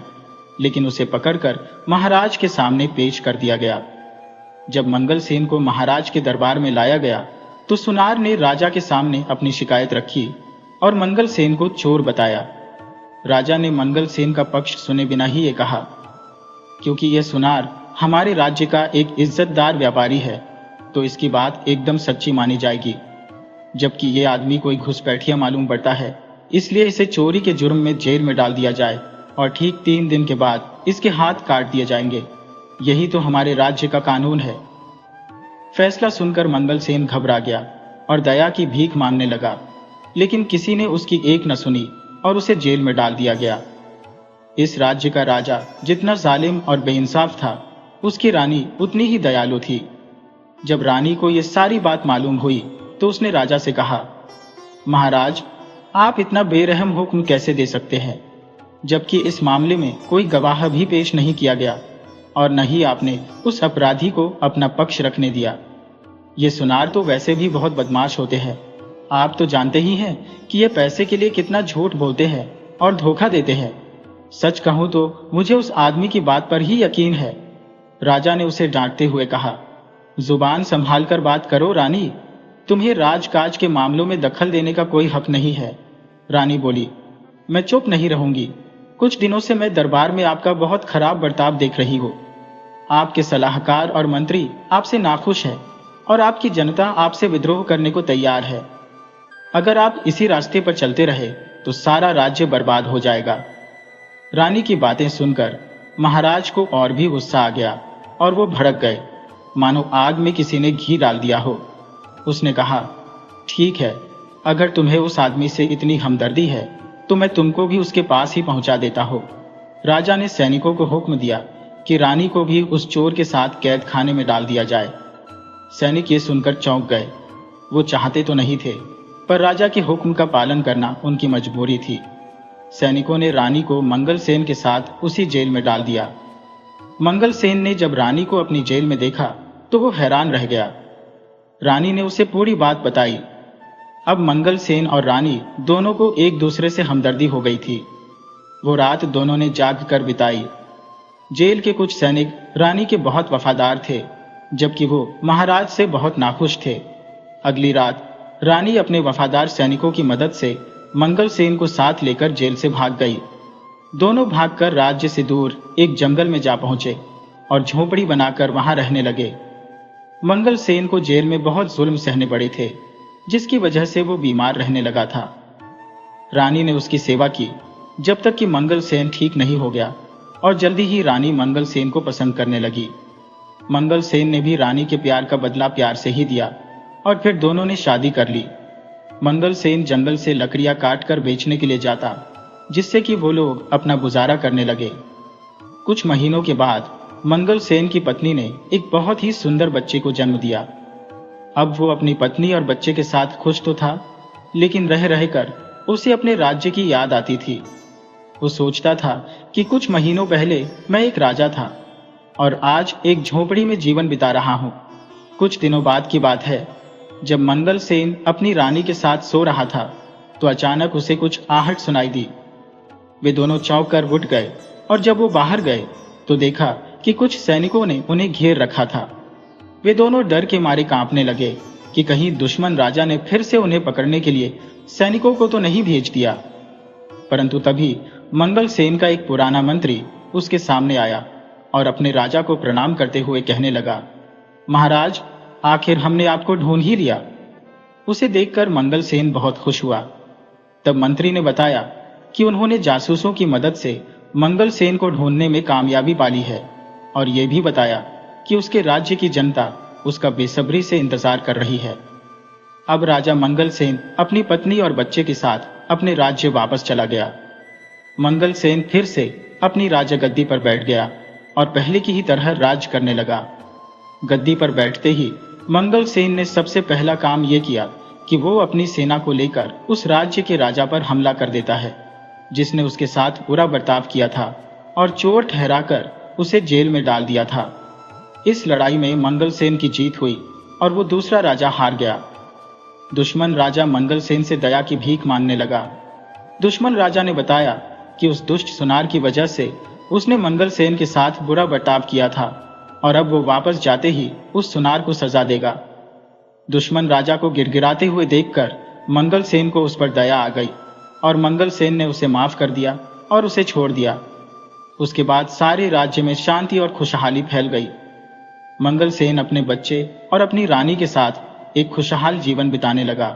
लेकिन उसे पकड़कर महाराज के सामने पेश कर दिया गया। जब मंगल सेन को महाराज के दरबार में लाया गया तो सुनार ने राजा के सामने अपनी शिकायत रखी और मंगल सेन को चोर बताया। राजा ने मंगल सेन का पक्ष सुने बिना ही ये कहा, क्योंकि यह सुनार हमारे राज्य का एक इज्जतदार व्यापारी है तो इसकी बात एकदम सच्ची मानी जाएगी। जबकि ये आदमी कोई घुसपैठिया मालूम पड़ता है, इसलिए इसे चोरी के जुर्म में जेल में डाल दिया जाए और ठीक 3 दिन के बाद इसके हाथ काट दिए जाएंगे। यही तो हमारे राज्य का कानून है। फैसला सुनकर मंगल सेन घबरा गया और दया की भीख मांगने लगा, लेकिन किसी ने उसकी एक न सुनी और उसे जेल में डाल दिया गया। इस राज्य का राजा जितना जालिम और बेइंसाफ था, उसकी रानी उतनी ही दयालु थी। जब रानी को यह सारी बात मालूम हुई तो उसने राजा से कहा, महाराज, आप इतना बेरहम हुक्म कैसे दे सकते हैं, जबकि इस मामले में कोई गवाह भी पेश नहीं किया गया और न ही आपने उस अपराधी को अपना पक्ष रखने दिया। ये सुनार तो वैसे भी बहुत बदमाश होते हैं। आप तो जानते ही हैं कि ये पैसे के लिए कितना झूठ बोलते हैं और धोखा देते हैं। सच कहूं तो मुझे उस आदमी की बात पर ही यकीन है। राजा ने उसे डांटते हुए कहा, जुबान संभाल कर बात करो रानी, तुम्हें राजकाज के मामलों में दखल देने का कोई हक नहीं है। रानी बोली, मैं चुप नहीं रहूंगी। कुछ दिनों से मैं दरबार में आपका बहुत खराब बर्ताव देख रही हूँ। आपके सलाहकार और मंत्री आपसे नाखुश है और आपकी जनता आपसे विद्रोह करने को तैयार है। अगर आप इसी रास्ते पर चलते रहे तो सारा राज्य बर्बाद हो जाएगा। रानी की बातें सुनकर महाराज को और भी गुस्सा आ गया और वो भड़क गए, मानो आग में किसी ने घी डाल दिया हो। उसने कहा, ठीक है, अगर तुम्हें उस आदमी से इतनी हमदर्दी है तो मैं तुमको भी उसके पास ही पहुंचा देता हूं। राजा ने सैनिकों को हुक्म दिया कि रानी को भी उस चोर के साथ कैद खाने में डाल दिया जाए। सैनिक ये सुनकर चौंक गए। वो चाहते तो नहीं थे, पर राजा के हुक्म का पालन करना उनकी मजबूरी थी। सैनिकों ने रानी को मंगल सेन के साथ उसी जेल में डाल दिया। मंगल सेन ने जब रानी को अपनी जेल में देखा तो वो हैरान रह गया। रानी ने उसे पूरी बात बताई। अब मंगल सेन और रानी दोनों को एक दूसरे से हमदर्दी हो गई थी। वो रात दोनों ने जाग कर बिताई। जेल के कुछ सैनिक रानी के बहुत वफादार थे, जबकि वो महाराज से बहुत नाखुश थे। अगली रात रानी अपने वफादार सैनिकों की मदद से मंगल सेन को साथ लेकर जेल से भाग गई। दोनों भागकर राज्य से दूर एक जंगल में जा पहुंचे और झोपड़ी बनाकर वहां रहने लगे। मंगल सेन को जेल में बहुत जुल्म सहने पड़े थे, जिसकी वजह से वो बीमार रहने लगा था। रानी ने उसकी सेवा की जब तक कि मंगल सेन ठीक नहीं हो गया, और जल्दी ही रानी मंगल सेन को पसंद करने लगी। मंगल सेन ने भी रानी के प्यार का बदला प्यार से ही दिया और फिर दोनों ने शादी कर ली। मंगल सेन जंगल से लकड़ियां काटकर बेचने के लिए जाता, जिससे कि वो लोग अपना गुजारा करने लगे। कुछ महीनों के बाद मंगल सेन की पत्नी ने एक बहुत ही सुंदर बच्चे को जन्म दिया। अब वो अपनी पत्नी और बच्चे के साथ खुश तो था, लेकिन रह रहकर उसे अपने राज्य की याद आती थी। वो सोचता था कि कुछ महीनों पहले मैं एक राजा था और आज एक झोपड़ी में जीवन बिता रहा हूं। कुछ दिनों बाद की बात है, जब मंगल सेन अपनी रानी के साथ सो रहा था तो अचानक उसे कुछ आहट सुनाई दी। वे दोनों चौंक कर उठ गए और जब वो बाहर गए तो देखा कि कुछ सैनिकों ने उन्हें घेर रखा था। वे दोनों डर के मारे कांपने लगे कि कहीं दुश्मन राजा ने फिर से उन्हें पकड़ने के लिए सैनिकों को तो नहीं भेज दिया। परंतु तभी मंगल सेन का एक पुराना मंत्री उसके सामने आया और अपने राजा को प्रणाम करते हुए कहने लगा, महाराज, आखिर हमने आपको ढूंढ ही लिया। उसे देखकर मंगल सेन बहुत खुश हुआ। तब मंत्री ने बताया कि उन्होंने जासूसों की मदद से मंगल सेन को ढूंढने में कामयाबी पाली है और यह भी बताया कि उसके राज्य की जनता उसका बेसब्री से इंतजार कर रही है। अब राजा मंगल सेन अपनी पत्नी और बच्चे के साथ अपने राज्य वापस चला गया। मंगल सेन फिर से अपनी राजा गद्दी पर बैठ गया और पहले की ही तरह राज करने लगा। गद्दी पर बैठते ही मंगल सेन ने सबसे पहला काम यह किया कि वो अपनी सेना को लेकर उस राज्य के राजा पर हमला कर देता है, जिसने उसके साथ बुरा बर्ताव किया था और चोर ठहराकर उसे जेल में डाल दिया था। इस लड़ाई में मंगल सेन की जीत हुई और वो दूसरा राजा हार गया। दुश्मन राजा मंगल सेन से दया की भीख मांगने लगा। दुश्मन राजा ने बताया कि उस दुष्ट सुनार की वजह से उसने मंगल सेन के साथ बुरा बर्ताव किया था और अब वो वापस जाते ही उस सुनार को सजा देगा। दुश्मन राजा को गिड़गिड़ाते हुए देखकर मंगल सेन को उस पर दया आ गई और मंगल सेन ने उसे माफ कर दिया और उसे छोड़ दिया। उसके बाद सारे राज्य में शांति और खुशहाली फैल गई। मंगल सेन अपने बच्चे और अपनी रानी के साथ एक खुशहाल जीवन बिताने लगा।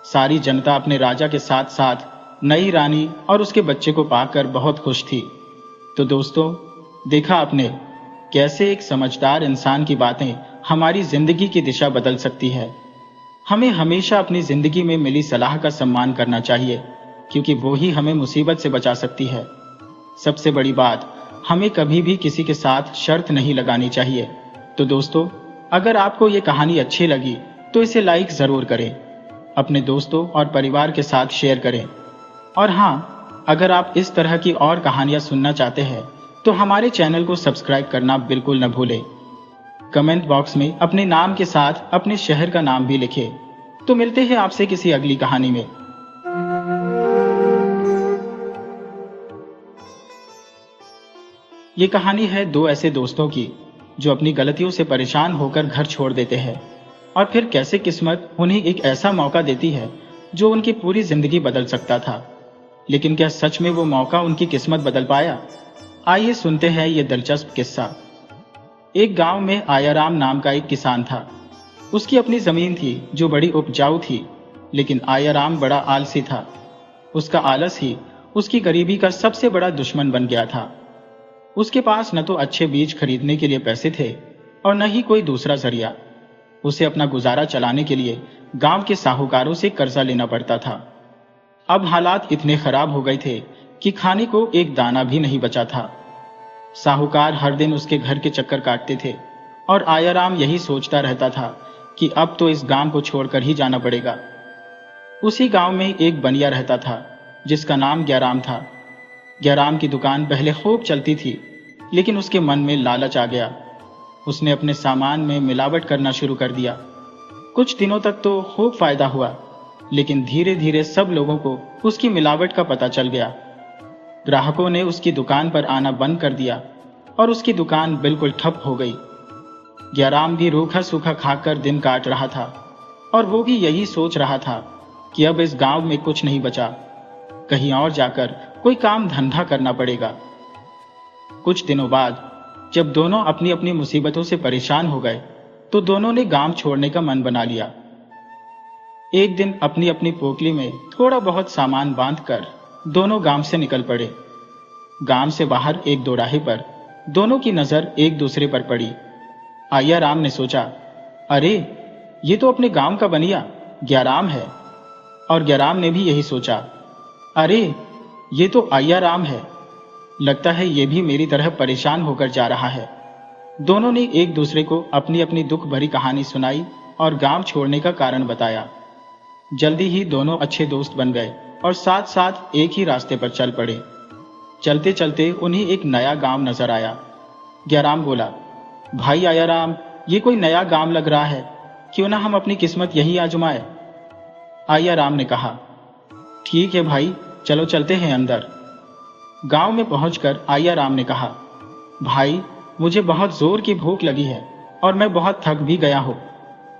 सारी जनता अपने राजा के साथ साथ नई रानी और उसके बच्चे को पाकर बहुत खुश थी। तो दोस्तों, देखा आपने कैसे एक समझदार इंसान की बातें हमारी जिंदगी की दिशा बदल सकती है। हमें हमेशा अपनी जिंदगी में मिली सलाह का सम्मान करना चाहिए, क्योंकि वो ही हमें मुसीबत से बचा सकती है। सबसे बड़ी बात, हमें कभी भी किसी के साथ शर्त नहीं लगानी चाहिए। तो दोस्तों, अगर आपको ये कहानी अच्छी लगी तो इसे लाइक जरूर करें, अपने दोस्तों और परिवार के साथ शेयर करें। और हाँ, अगर आप इस तरह की और कहानियां सुनना चाहते हैं तो हमारे चैनल को सब्सक्राइब करना बिल्कुल न भूलें। कमेंट बॉक्स में अपने नाम के साथ अपने शहर का नाम भी लिखें। तो मिलते हैं आपसे किसी अगली कहानी में। ये कहानी है दो ऐसे दोस्तों की जो अपनी गलतियों से परेशान होकर घर छोड़ देते हैं और फिर कैसे किस्मत उन्हें एक ऐसा मौका देती है जो उनकी पूरी जिंदगी बदल सकता था। लेकिन क्या सच में वो मौका उनकी किस्मत बदल पाया? आइए सुनते हैं ये दिलचस्प किस्सा। एक गांव में आयाराम नाम का एक किसान था। उसकी अपनी जमीन थी जो बड़ी उपजाऊ थी, लेकिन आयाराम बड़ा आलसी था। उसका आलस ही उसकी गरीबी का सबसे बड़ा दुश्मन बन गया था। उसके पास न तो अच्छे बीज खरीदने के लिए पैसे थे और न ही कोई दूसरा जरिया। उसे अपना गुजारा चलाने के लिए गांव के साहूकारों से कर्जा लेना पड़ता था। अब हालात इतने खराब हो गए थे कि खाने को एक दाना भी नहीं बचा था। साहूकार हर दिन उसके घर के चक्कर काटते थे और आयाराम यही सोचता रहता था कि अब तो इस गांव को छोड़कर ही जाना पड़ेगा। उसी गांव में एक बनिया रहता था जिसका नाम ग्याराम था। ग्याराम की दुकान पहले खूब चलती थी, लेकिन उसके मन में लालच आ गया। उसने अपने सामान में मिलावट करना शुरू कर दिया। कुछ दिनों तक तो खूब फायदा हुआ, लेकिन धीरे धीरे सब लोगों को उसकी मिलावट का पता चल गया। ग्राहकों ने उसकी दुकान पर आना बंद कर दिया और उसकी दुकान बिल्कुल ठप हो गई। ग्याराम भी रूखा सूखा खाकर दिन काट रहा था और वो भी यही सोच रहा था कि अब इस गांव में कुछ नहीं बचा। कहीं और जाकर कोई काम धंधा करना पड़ेगा। कुछ दिनों बाद जब दोनों अपनी अपनी मुसीबतों से परेशान हो गए तो दोनों ने गांव छोड़ने का मन बना लिया। एक दिन अपनी अपनी पोटली में थोड़ा बहुत सामान बांधकर दोनों गांव से निकल पड़े। गांव से बाहर एक दोराहे पर दोनों की नजर एक दूसरे पर पड़ी। आया राम ने सोचा, अरे ये तो अपने गांव का बनिया ग्याराम है। और ग्याराम ने भी यही सोचा, अरे ये तो आया राम है, लगता है ये भी मेरी तरह परेशान होकर जा रहा है। दोनों ने एक दूसरे को अपनी अपनी दुख भरी कहानी सुनाई और गांव छोड़ने का कारण बताया। जल्दी ही दोनों अच्छे दोस्त बन गए और साथ साथ एक ही रास्ते पर चल पड़े। चलते चलते उन्हें एक नया गांव नजर आया। ग्याराम बोला, भाई आया राम, ये कोई नया गांव लग रहा है, क्यों ना हम अपनी किस्मत यहीं आजमाए। आया राम ने कहा, ठीक है भाई, चलो चलते हैं अंदर। गांव में पहुंचकर आया राम ने कहा, भाई मुझे बहुत जोर की भूख लगी है और मैं बहुत थक भी गया हूं।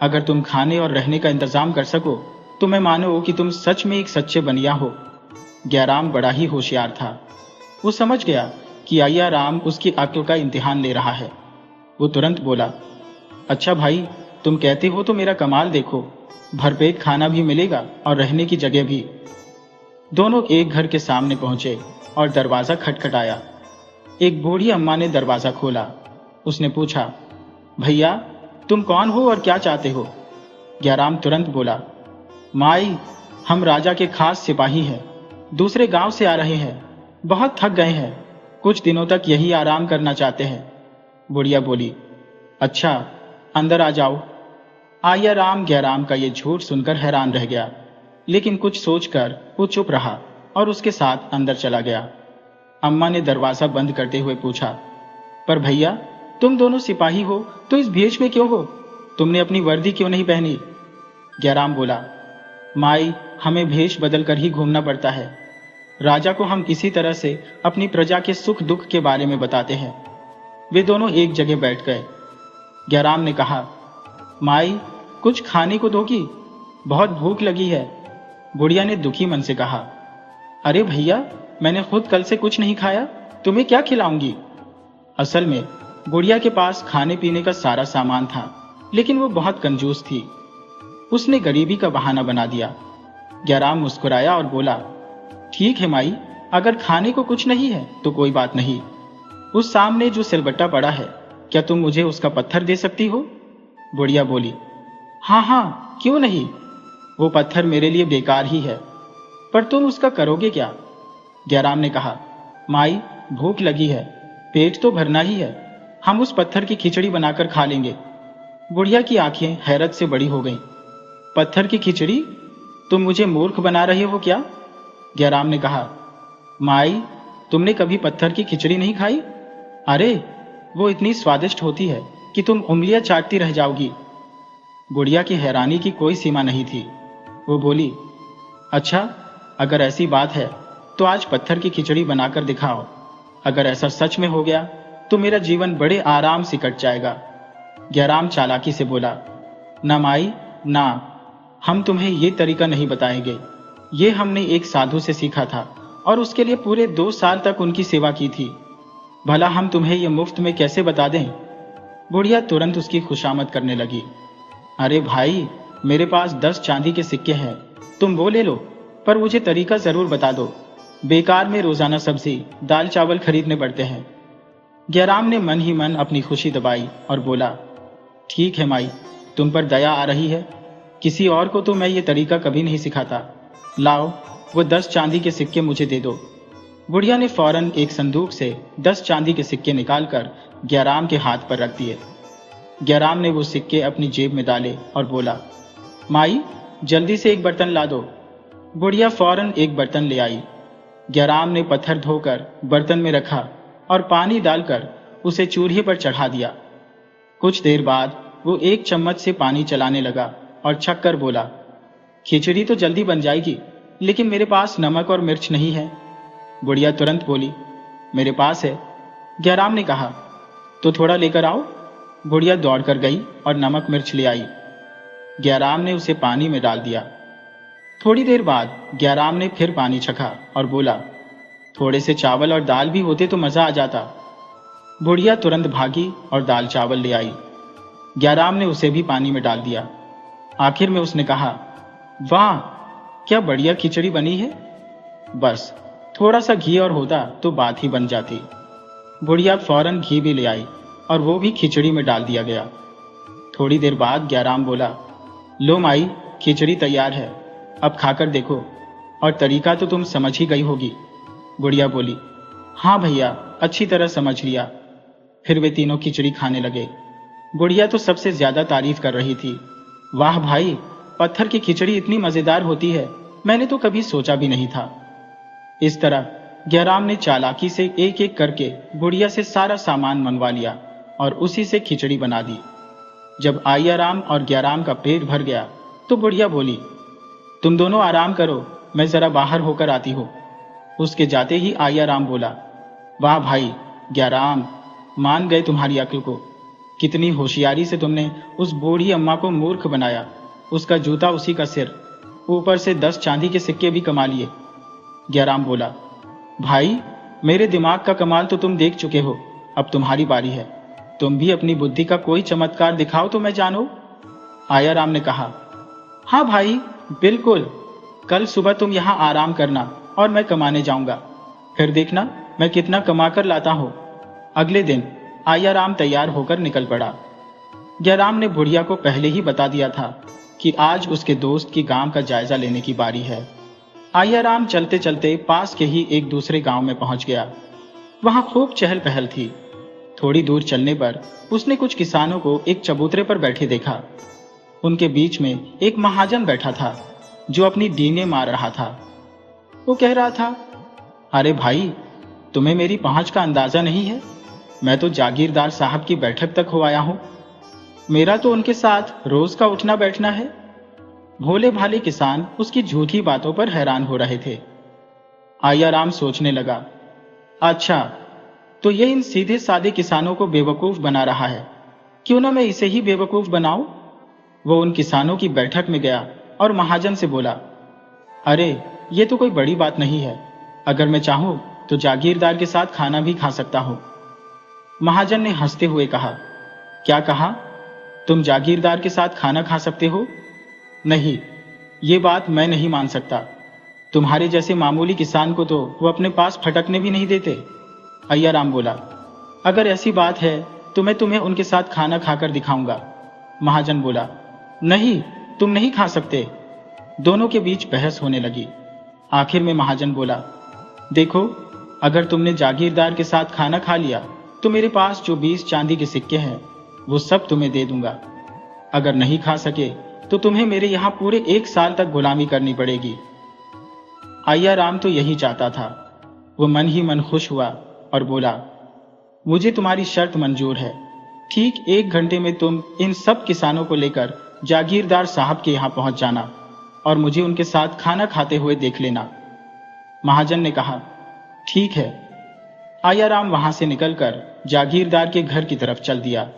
अगर तुम खाने और रहने का इंतजाम कर सको तो मैं मानो कि तुम सच में एक सच्चे बनिया हो। ग्याराम बड़ा ही होशियार था। वो समझ गया कि आया राम उसकी अक्ल का इम्तिहान ले रहा है। वो तुरंत बोला, अच्छा भाई, तुम कहते हो तो मेरा कमाल देखो, भरपेट खाना भी मिलेगा और रहने की जगह भी। दोनों एक घर के सामने पहुंचे और दरवाजा खटखटाया। एक बूढ़ी अम्मा ने दरवाजा खोला। उसने पूछा, भैया तुम कौन हो और क्या चाहते हो। ग्याराम तुरंत बोला, माई हम राजा के खास सिपाही हैं, दूसरे गांव से आ रहे हैं, बहुत थक गए हैं, कुछ दिनों तक यही आराम करना चाहते हैं। बुढ़िया बोली, अच्छा अंदर आ जाओ। आया राम ग्याराम का ये झूठ सुनकर हैरान रह गया, लेकिन कुछ सोचकर वो चुप रहा और उसके साथ अंदर चला गया। अम्मा ने दरवाजा बंद करते हुए पूछा, पर भैया तुम दोनों सिपाही हो तो इस भेष में क्यों हो, तुमने अपनी वर्दी क्यों नहीं पहनी। ग्याराम बोला, माई हमें भेष बदल कर ही घूमना पड़ता है। राजा को हम इसी तरह से अपनी प्रजा के सुख दुख के बारे में बताते हैं। वे दोनों एक जगह बैठ गए। ग्याराम ने कहा, माई कुछ खाने को दोगी, बहुत भूख लगी है। बुढ़िया ने दुखी मन से कहा, अरे भैया मैंने खुद कल से कुछ नहीं खाया, तुम्हें क्या खिलाऊंगी। असल में बुढ़िया के पास खाने पीने का सारा सामान था, लेकिन वो बहुत कंजूस थी। उसने गरीबी का बहाना बना दिया। ग्याराम मुस्कुराया और बोला, ठीक है माई, अगर खाने को कुछ नहीं है तो कोई बात नहीं। उस सामने जो सिलबट्टा पड़ा है, क्या तुम मुझे उसका पत्थर दे सकती हो। बुढ़िया बोली, हाँ हाँ क्यों नहीं, वो पत्थर मेरे लिए बेकार ही है, पर तुम उसका करोगे क्या। ग्याराम ने कहा, माई भूख लगी है, पेट तो भरना ही है, हम उस पत्थर की खिचड़ी बनाकर खा लेंगे। बुढ़िया की आंखें हैरत से बड़ी हो गईं। पत्थर की खिचड़ी, तुम मुझे मूर्ख बना रहे हो क्या। ग्याराम ने कहा, माई तुमने कभी पत्थर की खिचड़ी नहीं खाई, अरे वो इतनी स्वादिष्ट होती है कि तुम उंगलियां चाटती रह जाओगी। बुढ़िया की हैरानी की कोई सीमा नहीं थी। वो बोली, अच्छा अगर ऐसी बात है तो आज पत्थर की खिचड़ी बनाकर दिखाओ। अगर ऐसा सच में हो गया तो मेरा जीवन बड़े आराम से कट जाएगा। ग्याराम चालाकी से बोला, ना माई ना, हम तुम्हें ये तरीका नहीं बताएंगे, ये हमने एक साधु से सीखा था और उसके लिए पूरे 2 साल तक उनकी सेवा की थी, भला हम तुम्हें ये मुफ्त में कैसे बता दें। बुढ़िया तुरंत उसकी खुशामद करने लगी, अरे भाई मेरे पास 10 चांदी के सिक्के हैं, तुम वो ले लो, पर मुझे तरीका जरूर बता दो, बेकार में रोजाना सब्जी दाल चावल खरीदने पड़ते हैं। ग्याराम ने मन ही मन अपनी खुशी दबाई और बोला, ठीक है माई, तुम पर दया आ रही है, किसी और को तो मैं ये तरीका कभी नहीं सिखाता, लाओ वो 10 चांदी के सिक्के मुझे दे दो। बुढ़िया ने फौरन एक संदूक से 10 चांदी के सिक्के निकालकर ग्याराम के हाथ पर रख दिए। ग्याराम ने वो सिक्के अपनी जेब में डाले और बोला, माई जल्दी से एक बर्तन ला दो। बुढ़िया फौरन एक बर्तन ले आई। ग्याराम ने पत्थर धोकर बर्तन में रखा और पानी डालकर उसे चूल्हे पर चढ़ा दिया। कुछ देर बाद वो एक चम्मच से पानी चलाने लगा और छक कर बोला, खिचड़ी तो जल्दी बन जाएगी, लेकिन मेरे पास नमक और मिर्च नहीं है। बुढ़िया तुरंत बोली, मेरे पास है। ग्याराम ने कहा, तो थोड़ा लेकर आओ। बुढ़िया दौड़कर गई और नमक मिर्च ले आई। ग्याराम ने उसे पानी में डाल दिया। थोड़ी देर बाद ग्याराम ने फिर पानी चखा और बोला, थोड़े से चावल और दाल भी होते तो मजा आ जाता। बुढ़िया तुरंत भागी और दाल चावल ले आई। ग्याराम ने उसे भी पानी में डाल दिया। आखिर में उसने कहा, वाह, क्या बढ़िया खिचड़ी बनी है। बस थोड़ा सा घी और होता तो बात ही बन जाती। बुढ़िया फौरन घी भी ले आई और वो भी खिचड़ी में डाल दिया गया। थोड़ी देर बाद ग्याराम बोला, लो माई, खिचड़ी तैयार है, अब खाकर देखो, और तरीका तो तुम समझ ही गई होगी। बुढ़िया बोली, हाँ भैया, अच्छी तरह समझ लिया। फिर वे तीनों खिचड़ी खाने लगे। बुढ़िया तो सबसे ज्यादा तारीफ कर रही थी। वाह भाई, पत्थर की खिचड़ी इतनी मजेदार होती है, मैंने तो कभी सोचा भी नहीं था। इस तरह ग्याराम ने चालाकी से एक एक करके बुढ़िया से सारा सामान मंगवा लिया और उसी से खिचड़ी बना दी। जब आयाराम और ग्याराम का पेट भर गया तो बुढ़िया बोली, तुम दोनों आराम करो, मैं जरा बाहर होकर आती हूँ। उसके जाते ही आयाराम बोला, वाह भाई ग्याराम, मान गए तुम्हारी अक्ल को। कितनी होशियारी से तुमने उस बूढ़ी अम्मा को मूर्ख बनाया। उसका जूता उसी का सिर, ऊपर से 10 चांदी के सिक्के भी कमा लिए। ग्याराम बोला, भाई मेरे दिमाग का कमाल तो तुम देख चुके हो, अब तुम्हारी बारी है। तुम भी अपनी बुद्धि का कोई चमत्कार दिखाओ तो मैं जानूं। आयाराम ने कहा, हाँ भाई बिल्कुल, कल सुबह तुम यहाँ आराम करना और मैं कमाने जाऊंगा, फिर देखना मैं कितना कमा कर लाता हूँ। अगले दिन आयाराम तैयार होकर निकल पड़ा। ग्याराम ने बुढ़िया को पहले ही बता दिया था कि आज उसके दोस्त की गांव का जायजा लेने की बारी है। आयाराम चलते चलते पास के ही एक दूसरे गांव में पहुंच गया। वहां खूब चहल पहल थी। थोड़ी दूर चलने पर उसने कुछ किसानों को एक चबूतरे पर बैठे देखा। उनके बीच में एक महाजन बैठा था जो अपनी डींगे मार रहा था। वो कह रहा था, अरे भाई, तुम्हें मेरी पहुंच का अंदाजा नहीं है। मैं तो जागीरदार साहब की बैठक तक हो आया हूं। मेरा तो उनके साथ रोज का उठना बैठना है। भोले भाले किसान उसकी झूठी बातों पर हैरान हो रहे थे। आयाराम सोचने लगा, अच्छा, तो ये इन सीधे साधे किसानों को बेवकूफ बना रहा है, क्यों ना मैं इसे ही बेवकूफ बनाऊं। वो उन किसानों की बैठक में गया और महाजन से बोला, अरे ये तो कोई बड़ी बात नहीं है, अगर मैं चाहूं तो जागीरदार के साथ खाना भी खा सकता हूं। महाजन ने हंसते हुए कहा, क्या कहा, तुम जागीरदार के साथ खाना खा सकते हो? नहीं, ये बात मैं नहीं मान सकता। तुम्हारे जैसे मामूली किसान को तो वो अपने पास फटकने भी नहीं देते। अय्याराम बोला, अगर ऐसी बात है तो मैं तुम्हें उनके साथ खाना खाकर दिखाऊंगा। महाजन बोला, नहीं, तुम नहीं खा सकते। दोनों के बीच बहस होने लगी। आखिर में महाजन बोला, देखो, अगर तुमने जागीरदार के साथ खाना खा लिया तो मेरे पास जो 20 चांदी के सिक्के हैं वो सब तुम्हें दे दूंगा। अगर नहीं खा सके तो तुम्हें मेरे यहां पूरे 1 साल तक गुलामी करनी पड़ेगी। अय्याराम तो यही चाहता था। वो मन ही मन खुश हुआ और बोला, मुझे तुम्हारी शर्त मंजूर है। ठीक 1 घंटे में तुम इन सब किसानों को लेकर जागीरदार साहब के यहां पहुंच जाना और मुझे उनके साथ खाना खाते हुए देख लेना। महाजन ने कहा, ठीक है। आयाराम वहां से निकलकर जागीरदार के घर की तरफ चल दिया।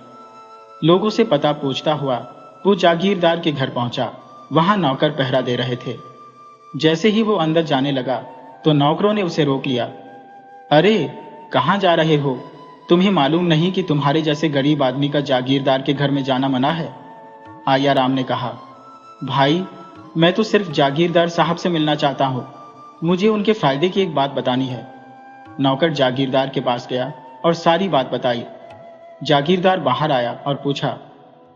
लोगों से पता पूछता हुआ वो जागीरदार के घर पहुंचा। वहां नौकर पहरा दे रहे थे। जैसे ही वो अंदर जाने लगा तो नौकरों ने उसे रोक लिया। अरे, कहां जा रहे हो? तुम्हें मालूम नहीं कि तुम्हारे जैसे गरीब आदमी का जागीरदार के घर में जाना मना है? आयाराम ने कहा, भाई, मैं तो सिर्फ जागीरदार साहब से मिलना चाहता हूं। मुझे उनके फायदे की एक बात बतानी है। नौकर जागीरदार के पास गया और सारी बात बताई। जागीरदार बाहर आया और पूछा,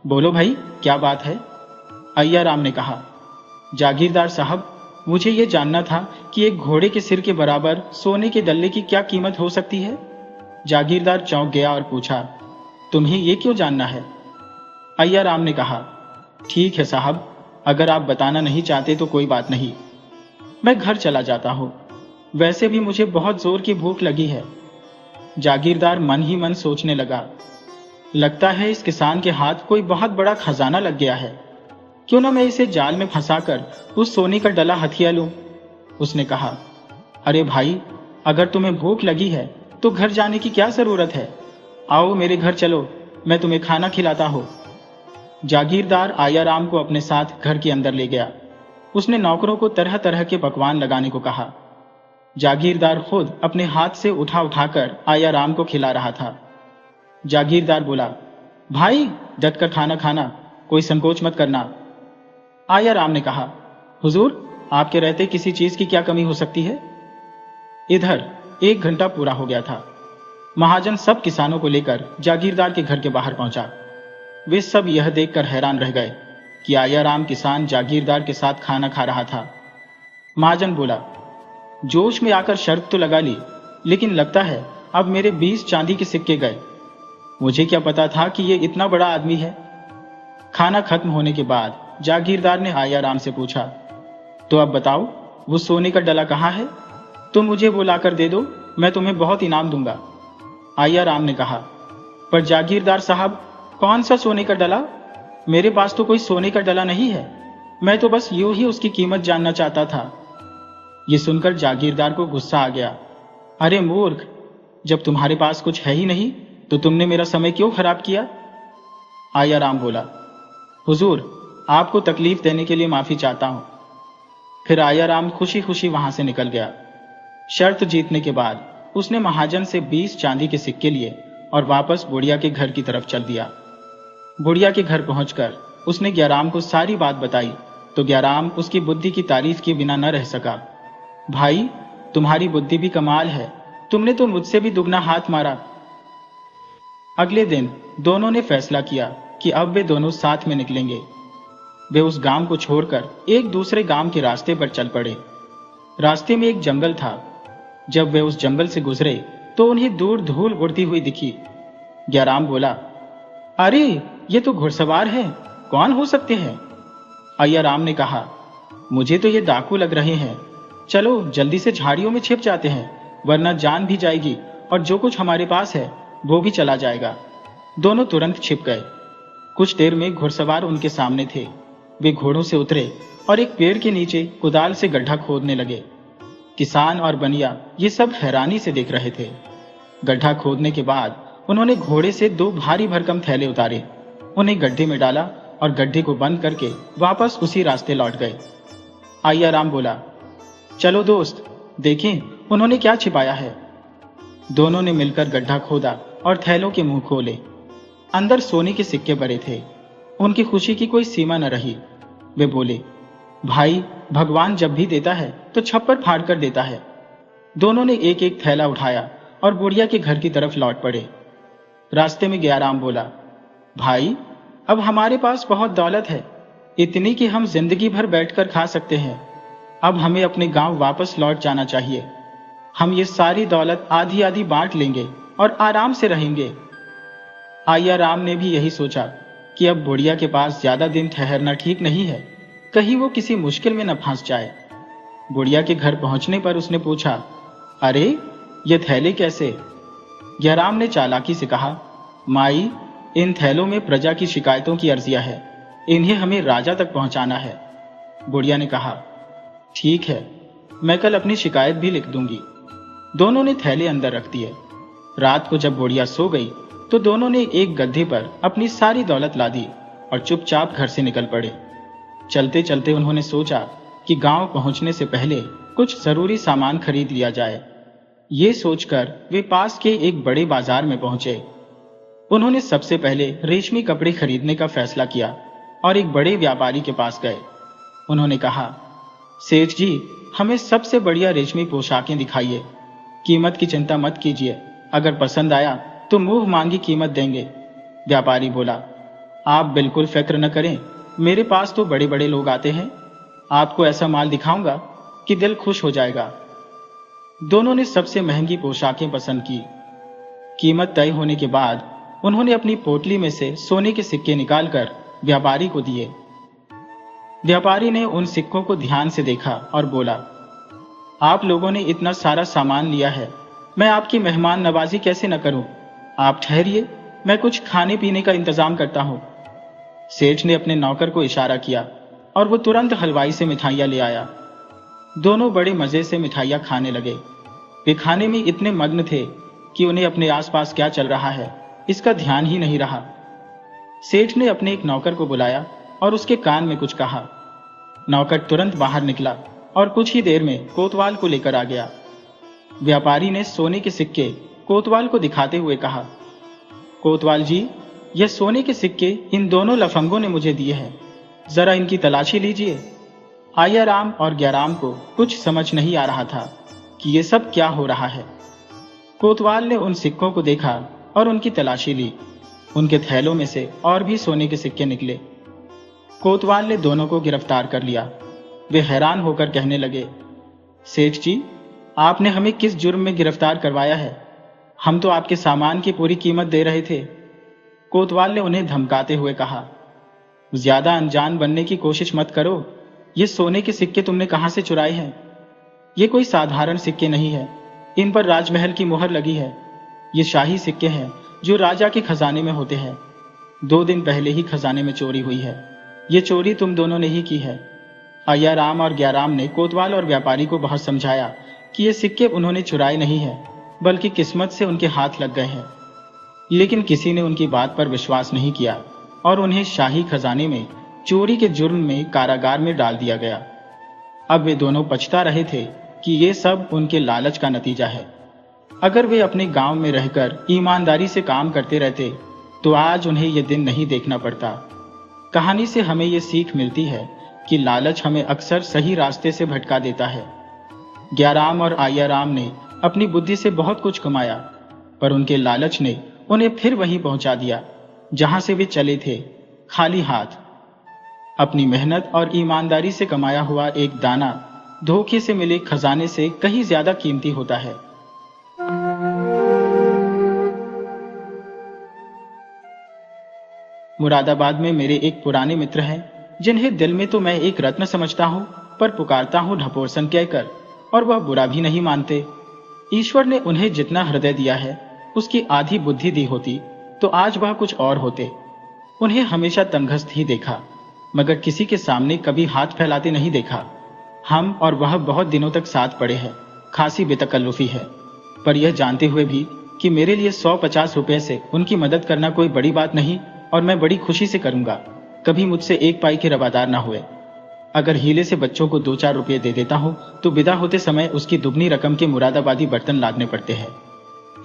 बोलो भाई, क्या बात है? अय्याराम ने कहा, जागीरदार साहब, मुझे यह जानना था कि एक घोड़े के सिर के बराबर सोने के दल्ले की क्या कीमत हो सकती है? जागीरदार चौंक गया और पूछा, तुम्हें यह क्यों जानना है? अय्याराम ने कहा, ठीक है साहब, अगर आप बताना नहीं चाहते तो कोई बात नहीं, मैं घर चला जाता हूं। वैसे भी मुझे बहुत जोर की भूख लगी है। जागीरदार मन ही मन सोचने लगा, लगता है इस किसान के हाथ कोई बहुत बड़ा खजाना लग गया है। क्यों ना मैं इसे जाल में फंसाकर उस सोने का डला हथिया लूं। उसने कहा, अरे भाई, अगर तुम्हें भूख लगी है तो घर जाने की क्या जरूरत है? आओ मेरे घर चलो, मैं तुम्हें खाना खिलाता हूं। जागीरदार आयाराम को अपने साथ घर के अंदर ले गया। उसने नौकरों को तरह तरह के पकवान लगाने को कहा। जागीरदार खुद अपने हाथ से उठा उठाकर आया राम को खिला रहा था। जागीरदार बोला, भाई डट कर खाना खाना, कोई संकोच मत करना। आया राम ने कहा, हुजूर आपके रहते किसी चीज की क्या कमी हो सकती है। इधर 1 घंटा पूरा हो गया था। महाजन सब किसानों को लेकर जागीरदार के घर के बाहर पहुंचा। वे सब यह देखकर हैरान रह गए कि आया राम किसान जागीरदार के साथ खाना खा रहा था। महाजन बोला, जोश में आकर शर्त तो लगा ली, लेकिन लगता है अब मेरे 20 चांदी के सिक्के गए। मुझे क्या पता था कि ये इतना बड़ा आदमी है। खाना खत्म होने के बाद जागीरदार ने आया राम से पूछा, तो अब बताओ वो सोने का डला कहाँ है? तुम मुझे वो लाकर दे दो, मैं तुम्हें बहुत इनाम दूंगा। आया राम ने कहा, पर जागीरदार साहब कौन सा सोने का डला? मेरे पास तो कोई सोने का डला नहीं है। मैं तो बस यूं ही उसकी कीमत जानना चाहता था। ये सुनकर जागीरदार को गुस्सा आ गया। अरे मूर्ख, जब तुम्हारे पास कुछ है ही नहीं तो तुमने मेरा समय क्यों खराब किया? आया राम बोला, हुजूर आपको तकलीफ देने के लिए माफी चाहता हूं। फिर आया राम खुशी खुशी वहां से निकल गया। शर्त जीतने के बाद उसने महाजन से 20 चांदी के सिक्के लिए और वापस बुढ़िया के घर की तरफ चल दिया। बुढ़िया के घर पहुंचकर उसने ग्याराम को सारी बात बताई तो ग्याराम उसकी बुद्धि की तारीफ किए बिना न रह सका। भाई तुम्हारी बुद्धि भी कमाल है, तुमने तो मुझसे भी दुगना हाथ मारा। अगले दिन दोनों ने फैसला किया कि अब वे दोनों साथ में निकलेंगे। वे उस गांव को छोड़कर एक दूसरे गांव के रास्ते पर चल पड़े। रास्ते में एक जंगल था। जब वे उस जंगल से गुजरे तो उन्हें दूर धूल उड़ती हुई दिखी। ग्याराम बोला, अरे ये तो घुड़सवार है, कौन हो सकते हैं? आया राम ने कहा, मुझे तो ये डाकू लग रहे हैं। चलो जल्दी से झाड़ियों में छिप जाते हैं, वरना जान भी जाएगी और जो कुछ हमारे पास है वो भी चला जाएगा। दोनों तुरंत छिप गए। कुछ देर में घुड़सवार उनके सामने थे। वे घोड़ों से उतरे और एक पेड़ के नीचे कुदाल से गड्ढा खोदने लगे। किसान और बनिया ये सब हैरानी से देख रहे थे। गड्ढा खोदने के बाद उन्होंने घोड़े से 2 भारी भरकम थैले उतारे, उन्हें गड्ढे में डाला और गड्ढे को बंद करके वापस उसी रास्ते लौट गए। आया राम बोला, चलो दोस्त देखें उन्होंने क्या छिपाया है। दोनों ने मिलकर गड्ढा खोदा और थैलों के मुंह खोले। अंदर सोने के सिक्के भरे थे। उनकी खुशी की कोई सीमा न रही। वे बोले, भाई भगवान जब भी देता है तो छप्पर फाड़ कर देता है। दोनों ने एक एक थैला उठाया और बुढ़िया के घर की तरफ लौट पड़े। रास्ते में ग्याराम बोला, भाई अब हमारे पास बहुत दौलत है, इतनी कि हम जिंदगी भर बैठकर खा सकते हैं। अब हमें अपने गांव वापस लौट जाना चाहिए। हम ये सारी दौलत आधी आधी बांट लेंगे और आराम से रहेंगे। आया राम ने भी यही सोचा कि अब बुढ़िया के पास ज्यादा दिन ठहरना ठीक नहीं है, कहीं वो किसी मुश्किल में न फंस जाए। बुढ़िया के घर पहुंचने पर उसने पूछा, अरे ये थैले कैसे? ग्याराम ने चालाकी से कहा, माई इन थैलों में प्रजा की शिकायतों की अर्जियां है, इन्हें हमें राजा तक पहुंचाना है। बुढ़िया ने कहा, ठीक है, मैं कल अपनी शिकायत भी लिख दूंगी। दोनों ने थैले अंदर रख दिए। रात को जब बुढ़िया सो गई तो दोनों ने एक गद्दे पर अपनी सारी दौलत लादी और चुपचाप घर से निकल पड़े। चलते चलते उन्होंने सोचा कि गांव पहुंचने से पहले कुछ जरूरी सामान खरीद लिया जाए। ये सोचकर वे पास के एक बड़े बाजार में पहुंचे। उन्होंने सबसे पहले रेशमी कपड़े खरीदने का फैसला किया और एक बड़े व्यापारी के पास गए। उन्होंने कहा, सेठ जी हमें सबसे बढ़िया रेशमी पोशाकें दिखाइए। कीमत की चिंता मत कीजिए, अगर पसंद आया तो मुंह मांगी कीमत देंगे। व्यापारी बोला, आप बिल्कुल फिक्र न करें, मेरे पास तो बड़े बड़े लोग आते हैं। आपको ऐसा माल दिखाऊंगा कि दिल खुश हो जाएगा। दोनों ने सबसे महंगी पोशाकें पसंद की। कीमत तय होने के बाद उन्होंने अपनी पोटली में से सोने के सिक्के निकालकर व्यापारी को दिए। व्यापारी ने उन सिक्कों को ध्यान से देखा और बोला, आप लोगों ने इतना सारा सामान लिया है, मैं आपकी मेहमान नवाजी कैसे न करूं? आप ठहरिए, मैं कुछ खाने पीने का इंतजाम करता हूं। सेठ ने अपने नौकर को इशारा किया और वो तुरंत हलवाई से मिठाइयां ले आया। दोनों बड़े मजे से मिठाइयां खाने लगे। वे खाने में इतने मग्न थे कि उन्हें अपने आसपास क्या चल रहा है इसका ध्यान ही नहीं रहा। सेठ ने अपने एक नौकर को बुलाया और उसके कान में कुछ कहा। नौकर तुरंत बाहर निकला और कुछ ही देर में कोतवाल को लेकर आ गया। व्यापारी ने सोने के सिक्के कोतवाल को दिखाते हुए कहा, कोतवाल जी, यह सोने के सिक्के इन दोनों लफंगों ने मुझे दिए हैं, जरा इनकी तलाशी लीजिए। आयाराम और ग्याराम को कुछ समझ नहीं आ रहा था कि ये सब क्या हो रहा है। कोतवाल ने उन सिक्कों को देखा और उनकी तलाशी ली। उनके थैलों में से और भी सोने के सिक्के निकले। कोतवाल ने दोनों को गिरफ्तार कर लिया। वे हैरान होकर कहने लगे, सेठ जी, आपने हमें किस जुर्म में गिरफ्तार करवाया है? हम तो आपके सामान की पूरी कीमत दे रहे थे। कोतवाल ने उन्हें धमकाते हुए कहा, ज्यादा अनजान बनने की कोशिश मत करो। ये सोने के सिक्के तुमने कहां से चुराए हैं? ये कोई साधारण सिक्के नहीं है, इन पर राजमहल की मुहर लगी है। ये शाही सिक्के हैं जो राजा के खजाने में होते हैं। 2 दिन पहले ही खजाने में चोरी हुई है। ये चोरी तुम दोनों ने ही की है। आयाराम और ग्याराम ने कोतवाल और व्यापारी को बहुत समझाया कि ये सिक्के उन्होंने चुराए नहीं है, बल्कि किस्मत से उनके हाथ लग गए हैं। लेकिन किसी ने उनकी बात पर विश्वास नहीं किया और उन्हें शाही खजाने में चोरी के जुर्म में कारागार में डाल दिया गया। अब वे दोनों पछता रहे थे कि ये सब उनके लालच का नतीजा है। अगर वे अपने गांव में रहकर ईमानदारी से काम करते रहते तो आज उन्हें यह दिन नहीं देखना पड़ता। कहानी से हमें ये सीख मिलती है कि लालच हमें अक्सर सही रास्ते से भटका देता है। ग्याराम और आयाराम ने अपनी बुद्धि से बहुत कुछ कमाया, पर उनके लालच ने उन्हें फिर वहीं पहुंचा दिया जहां से वे चले थे, खाली हाथ। अपनी मेहनत और ईमानदारी से कमाया हुआ एक दाना धोखे से मिले खजाने से कहीं ज्यादा कीमती होता है। मुरादाबाद में मेरे एक पुराने मित्र हैं जिन्हें दिल में तो मैं एक रत्न समझता हूं, पर पुकारता हूं ढपोरसन कहकर, और वह बुरा भी नहीं मानते। ईश्वर ने उन्हें जितना हृदय दिया है उसकी आधी बुद्धि दी होती तो आज वह कुछ और होते। उन्हें हमेशा तंगस्त ही देखा, मगर किसी के सामने कभी हाथ फैलाते नहीं देखा। हम और वह बहुत दिनों तक साथ पड़े हैं, खासी बेतकल्लुफी है, पर यह जानते हुए भी कि मेरे लिए 150 रुपए से उनकी मदद करना कोई बड़ी बात नहीं और मैं बड़ी खुशी से करूंगा। कभी मुझसे 1 पाई के रवादार ना हुए। अगर हीले से बच्चों को 2-4 रुपये दे देता हूं तो विदा होते समय उसकी दुगनी रकम के मुरादाबादी बर्तन लादने पड़ते हैं।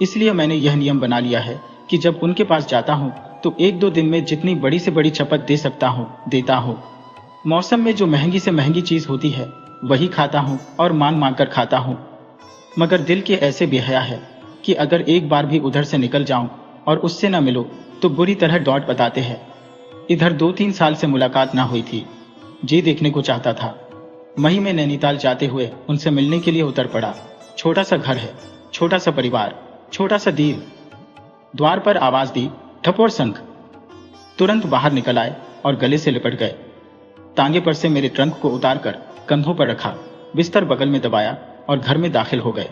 इसलिए मैंने यह नियम बना लिया है कि जब उनके पास जाता हूं तो 1-2 दिन में जितनी बड़ी से बड़ी चपत दे सकता हूं देता हूं। मौसम में जो महंगी से महंगी चीज होती है वही खाता हूं और मांग कर खाता हूं। मगर दिल के ऐसे बेहया है कि अगर एक बार भी उधर से निकल जाऊं और उससे न मिलो तो बुरी तरह डॉट बताते हैं। इधर 2-3 साल से मुलाकात ना हुई थी। जी देखने को चाहता था। मई में नैनीताल जाते हुए उनसे मिलने के लिए उतर पड़ा। छोटा सा घर है, छोटा सा परिवार, छोटा सा दिल। द्वार पर आवाज दी, ठपोर संख। तुरंत बाहर निकल आए और गले से लिपट गए। तांगे पर से मेरे ट्रंक को उतारकर कंधों पर रखा, बिस्तर बगल में दबाया और घर में दाखिल हो गए।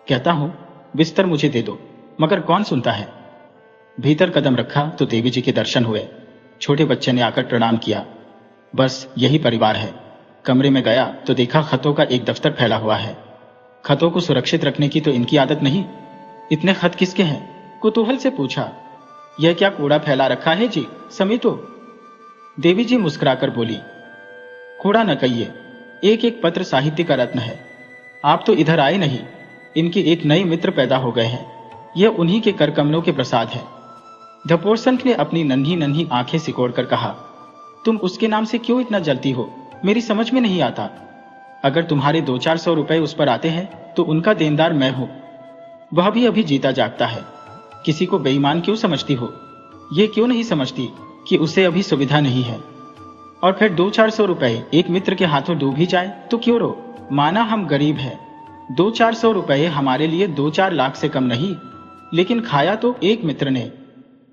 कहता हूं, बिस्तर मुझे दे दो, मगर कौन सुनता है। भीतर कदम रखा तो देवी जी के दर्शन हुए। छोटे बच्चे ने आकर प्रणाम किया। बस यही परिवार है। कमरे में गया तो देखा खतों का एक दफ्तर फैला हुआ है। खतों को सुरक्षित रखने की तो इनकी आदत नहीं। इतने खत किसके हैं? कुतूहल से पूछा। यह क्या कूड़ा फैला रखा है जी, समेटो। देवी जी मुस्कुराकर बोली, कूड़ा न कहिए, एक एक पत्र साहित्य का रत्न है। आप तो इधर आए नहीं, इनके एक नए मित्र पैदा हो गए हैं। यह उन्हीं के करकमलों के प्रसाद है। ढपोरसंख ने अपनी नन्ही नन्ही आंखें सिकोड़कर कहा, तुम उसके नाम से क्यों इतना जलती हो? मेरी समझ में नहीं आता। अगर तुम्हारे 200-400 रुपए उस पर आते हैं तो उनका देनदार मैं हूं। वह भी अभी जीता जागता है। किसी को बेईमान क्यों समझती हो? ये क्यों नहीं समझती कि उसे अभी सुविधा नहीं है? और फिर 200-400 रुपए एक मित्र के हाथों डूब ही जाए तो क्यों रो? माना हम गरीब हैं, 200-400 रुपए हमारे लिए 2-4 लाख से कम नहीं, लेकिन खाया तो एक मित्र ने।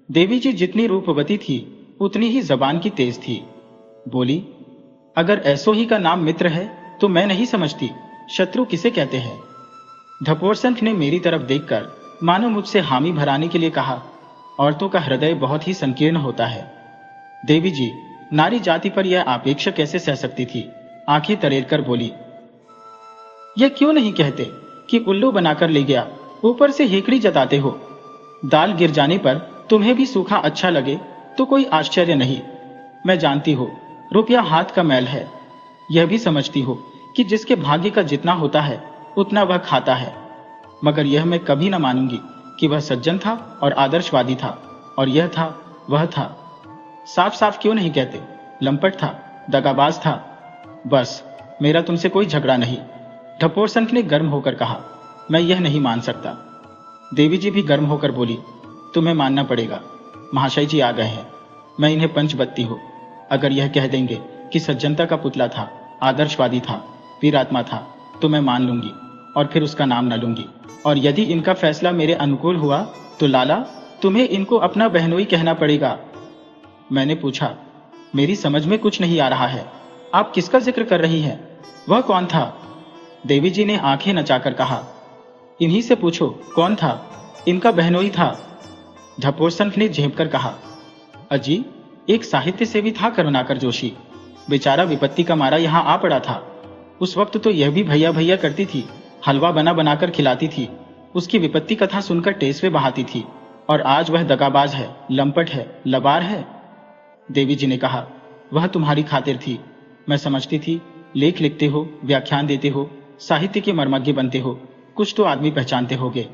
देवी जी जितनी रूपवती थी उतनी ही जबान की तेज थी। बोली, अगर ऐसो ही का नाम मित्र है तो मैं नहीं समझती शत्रु किसे कहते हैं। ढपोरसंख ने मेरी तरफ देखकर मानो मुझसे हामी भराने के लिए कहा, औरतों का हृदय बहुत ही संकीर्ण होता है। देवी जी नारी जाति पर यह आपेक्षा कैसे सह सकती थी? आंखें तरेर बोली, यह क्यों नहीं कहते कि उल्लू बनाकर ले गया, ऊपर से हेकड़ी जताते हो। दाल गिर जाने पर तुम्हें भी सूखा अच्छा लगे तो कोई आश्चर्य नहीं। मैं जानती हूं रुपया हाथ का मैल है, यह भी समझती हो कि जिसके भाग्य का जितना होता है उतना वह खाता है। मगर यह मैं कभी न मानूंगी कि वह सज्जन था और आदर्शवादी था, और यह था, वह था। साफ साफ क्यों नहीं कहते? लंपट था, दगाबाज था। बस, मेरा तुमसे कोई झगड़ा नहीं। ढपोर संत ने गर्म होकर कहा। मैं यह नहीं मान सकता। देवी जी भी गर्म होकर बोली। तुम्हें मानना पड़ेगा। महाशय जी आ गए हैं। मैं इन्हें पंचबत्ती हूं। अगर यह कह देंगे कि सज्जनता का पुतला था, आदर्शवादी था, वीरात्मा था, तो मैं मान लूंगी और फिर उसका नाम न लूंगी। और यदि इनका फैसला मेरे अनुकूल हुआ तो लाला, तुम्हें इनको अपना बहनोई कहना पड़ेगा। मैंने पूछा, मेरी समझ में कुछ नहीं आ रहा है। आप किसका जिक्र कर रही हैं? वह कौन था? देवी जी ने आंखें नचाकर कहा। इन्हीं से पूछो कौन था। इनका बहनोई था। ढपोर संत ने झेप कर कहा। अजी, एक साहित्य सेवी था करुणाकर जोशी। बेचारा विपत्ति का मारा यहाँ आ पड़ा था। उस वक्त तो यह भी भैया भैया करती थी, हलवा बना बनाकर खिलाती थी, उसकी विपत्ति कथा सुनकर टेसवे बहाती थी। और आज वह दगाबाज है, लंपट है, लबार है। देवी जी ने कहा, वह तुम्हारी खातिर थी। मैं समझती थी, लेख लिखते हो, व्याख्यान देते हो, साहित्य के मर्मज्ञ बनते हो, कुछ तो आदमी पहचानते होगे।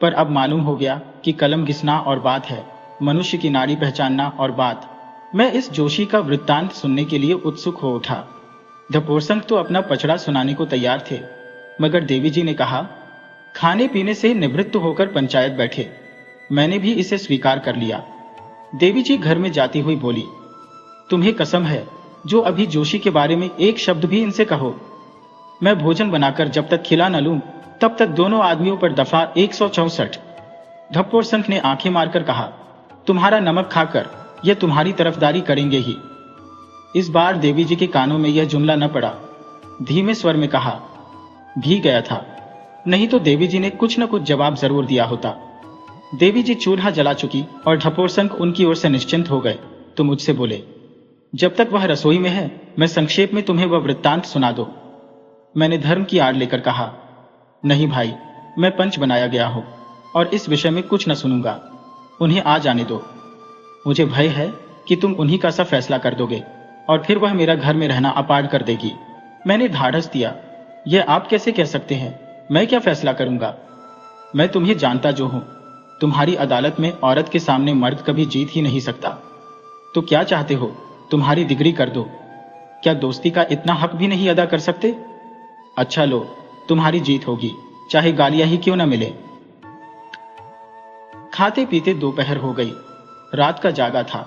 पर अब मालूम हो गया कि कलम घिसना और बात है, मनुष्य की नाड़ी पहचानना और बात। मैं इस जोशी का वृत्तांत सुनने के लिए उत्सुक हो उठा। ढपोर संत तो अपना पचड़ा सुनाने को तैयार थे, मगर देवी जी ने कहा, खाने पीने से निवृत्त होकर पंचायत बैठे। मैंने भी इसे स्वीकार कर लिया। देवी जी घर में जाती हुई बोली, तुम्हें कसम है, जो अभी जोशी के बारे में एक शब्द भी इनसे कहो। मैं भोजन बनाकर जब तक खिला न लूं, तब तक दोनों आदमियों पर दफा 164। ढपोर संत ने आंखें मारकर कहा, तुम्हारा नमक खाकर यह तुम्हारी तरफदारी करेंगे ही। इस बार देवी जी के कानों में यह जुमला न पड़ा। धीमे स्वर में कहा, भी गया था, नहीं तो देवी जी ने कुछ न कुछ जवाब जरूर दिया होता। देवी जी चूल्हा जला चुकी और ढपोर संत उनकी ओर से निश्चिंत हो गए तो मुझसे बोले, जब तक वह रसोई में है, मैं संक्षेप में तुम्हें वह वृत्तांत सुना दो। मैंने धर्म की आड़ लेकर कहा, नहीं भाई, मैं पंच बनाया गया हूं और इस विषय में कुछ न सुनूंगा। उन्हें आ जाने दो। मुझे भय है कि तुम उन्हीं का सा फैसला कर दोगे और फिर वह मेरा घर में रहना अपार कर देगी। मैंने धाड़स दिया, यह आप कैसे कह सकते हैं? मैं क्या फैसला करूंगा? मैं तुम्हें जानता जो हूं, तुम्हारी अदालत में औरत के सामने मर्द कभी जीत ही नहीं सकता। तो क्या चाहते हो? तुम्हारी डिग्री कर दो। क्या दोस्ती का इतना हक भी नहीं अदा कर सकते? अच्छा लो, तुम्हारी जीत होगी, चाहे गालियां ही क्यों न मिले। खाते पीते दोपहर हो गई। रात का जागा था।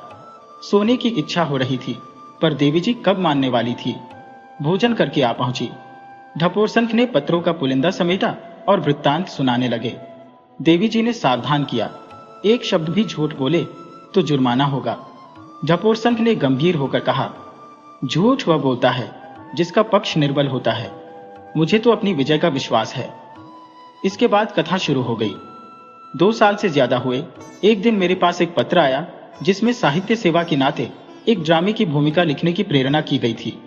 सोने की इच्छा हो रही थी, पर देवी जी कब मानने वाली थी। भोजन करके आ पहुंची। ढपोर संत ने पत्रों का पुलिंदा समेटा और वृत्तांत सुनाने लगे। देवी जी ने सावधान किया, एक शब्द भी झूठ बोले तो जुर्माना होगा। ढपोर संत ने गंभीर होकर कहा, झूठ वह बोलता है जिसका पक्ष निर्बल होता है। मुझे तो अपनी विजय का विश्वास है। इसके बाद कथा शुरू हो गई। 2 साल से ज्यादा हुए। एक दिन मेरे पास एक पत्र आया जिसमें साहित्य सेवा के नाते एक ड्रामे की भूमिका लिखने की प्रेरणा की गई थी।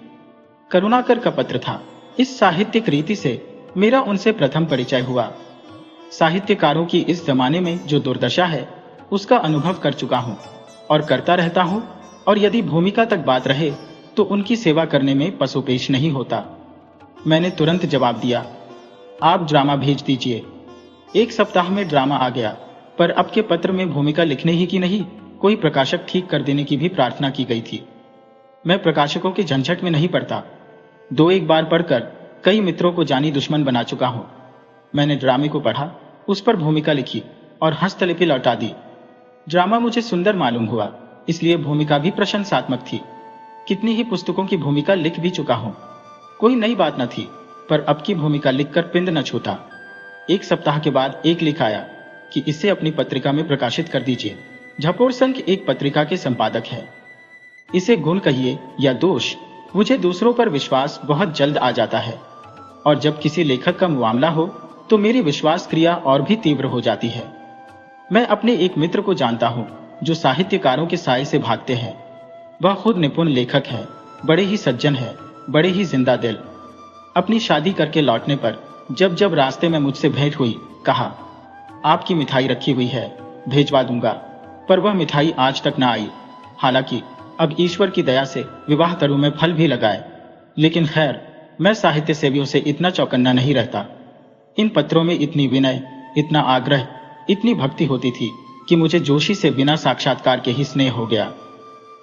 करुणाकर का पत्र था। इस साहित्यिक रीति से मेरा उनसे प्रथम परिचय हुआ। साहित्यकारों की इस जमाने में जो दुर्दशा है, उसका अनुभव कर चुका हूं और करता रहता हूं, और यदि भूमिका तक बात रहे तो उनकी सेवा करने में पसोपेश नहीं होता। मैंने तुरंत जवाब दिया, आप ड्रामा भेज दीजिए। 1 सप्ताह में ड्रामा आ गया, पर अब के पत्र में भूमिका लिखने ही की नहीं, कोई प्रकाशक ठीक कर देने की भी प्रार्थना की गई थी। मैं प्रकाशकों के झंझट में नहीं पड़ता। 2-1 बार पढ़कर कई मित्रों को जानी दुश्मन बना चुका हूं। मैंने ड्रामे को पढ़ा, उस पर भूमिका लिखी और हस्तलिपि लौटा दी। ड्रामा मुझे सुंदर मालूम हुआ, इसलिए भूमिका भी प्रशंसात्मक थी। कितनी ही पुस्तकों की भूमिका लिख भी चुका हूं। कोई नई बात न थी, पर अब की भूमिका लिखकर पिंड न छूता। 1 सप्ताह के बाद एक लिख आया कि इसे अपनी पत्रिका में प्रकाशित कर दीजिए। ढपोर संत एक पत्रिका के संपादक है। इसे गुण कहिए या दोष, मुझे दूसरों पर विश्वास बहुत जल्द आ जाता है, और जब किसी लेखक का मामला हो तो मेरी विश्वास क्रिया और भी तीव्र हो जाती है। मैं अपने एक मित्र को जानता हूं जो साहित्यकारों के साए से भागते हैं। वह खुद निपुण लेखक है, बड़े ही सज्जन है, बड़े ही जिंदा दिल। अपनी शादी करके लौटने पर जब जब रास्ते में मुझसे भेंट हुई, कहा, आपकी मिठाई रखी हुई है, भेजवा दूंगा। पर वह मिठाई आज तक न आई। हालांकि अब ईश्वर की दया से विवाह तरु में फल भी लगाए। लेकिन खैर, मैं साहित्य सेवियों से इतना चौकन्ना नहीं रहता। इन पत्रों में इतनी विनय, इतना आग्रह, इतनी भक्ति होती थी कि मुझे जोशी से बिना साक्षात्कार के ही स्नेह हो गया।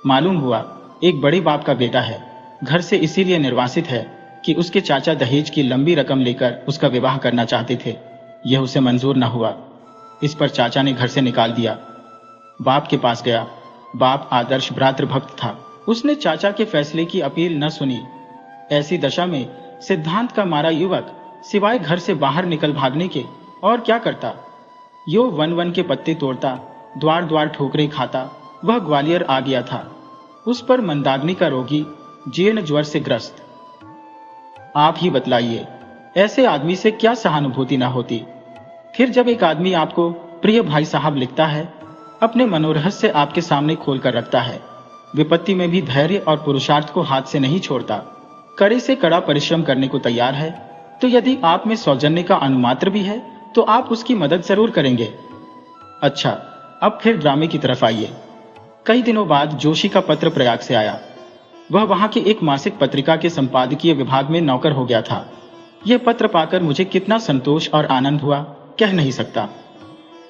मालूम हुआ एक बड़े बाप का बेटा है, घर से इसीलिए निर्वासित है कि उसके चाचा दहेज की लंबी रकम लेकर उसका विवाह करना चाहते थे। यह उसे मंजूर न हुआ। इस पर चाचा ने घर से निकाल दिया। बाप के पास गया। बाप आदर्श भ्रातृभक्त था। उसने चाचा के फैसले की अपील न सुनी। ऐसी दशा में सिद्धांत का मारा युवक सिवाय घर से बाहर निकल भागने के और क्या करता? यो वन वन के पत्ते तोड़ता, द्वार द्वार ठोकरें खाता। वह ग्वालियर आ गया था। उस पर मंदाग्नि का रोगी, जीर्ण ज्वर से ग्रस्त। आप ही बतलाइए, ऐसे आदमी से क्या सहानुभूति ना होती? फिर जब एक आदमी आपको प्रिय भाई साहब लिखता है, अपने मनोरहस्य आपके सामने खोल कर रखता है, विपत्ति में भी धैर्य और पुरुषार्थ को हाथ से नहीं छोड़ता, कड़े से कड़ा परिश्रम करने को तैयार है, तो यदि आप में सौजन्य का अनुमात्र भी है तो आप उसकी मदद जरूर करेंगे। अच्छा, अब फिर ड्रामे की तरफ आइए। कई दिनों बाद जोशी का पत्र प्रयाग से आया। वह वहां की एक मासिक पत्रिका के संपादकीय विभाग में नौकर हो गया था। यह पत्र पाकर मुझे कितना संतोष और आनंद हुआ, कह नहीं सकता।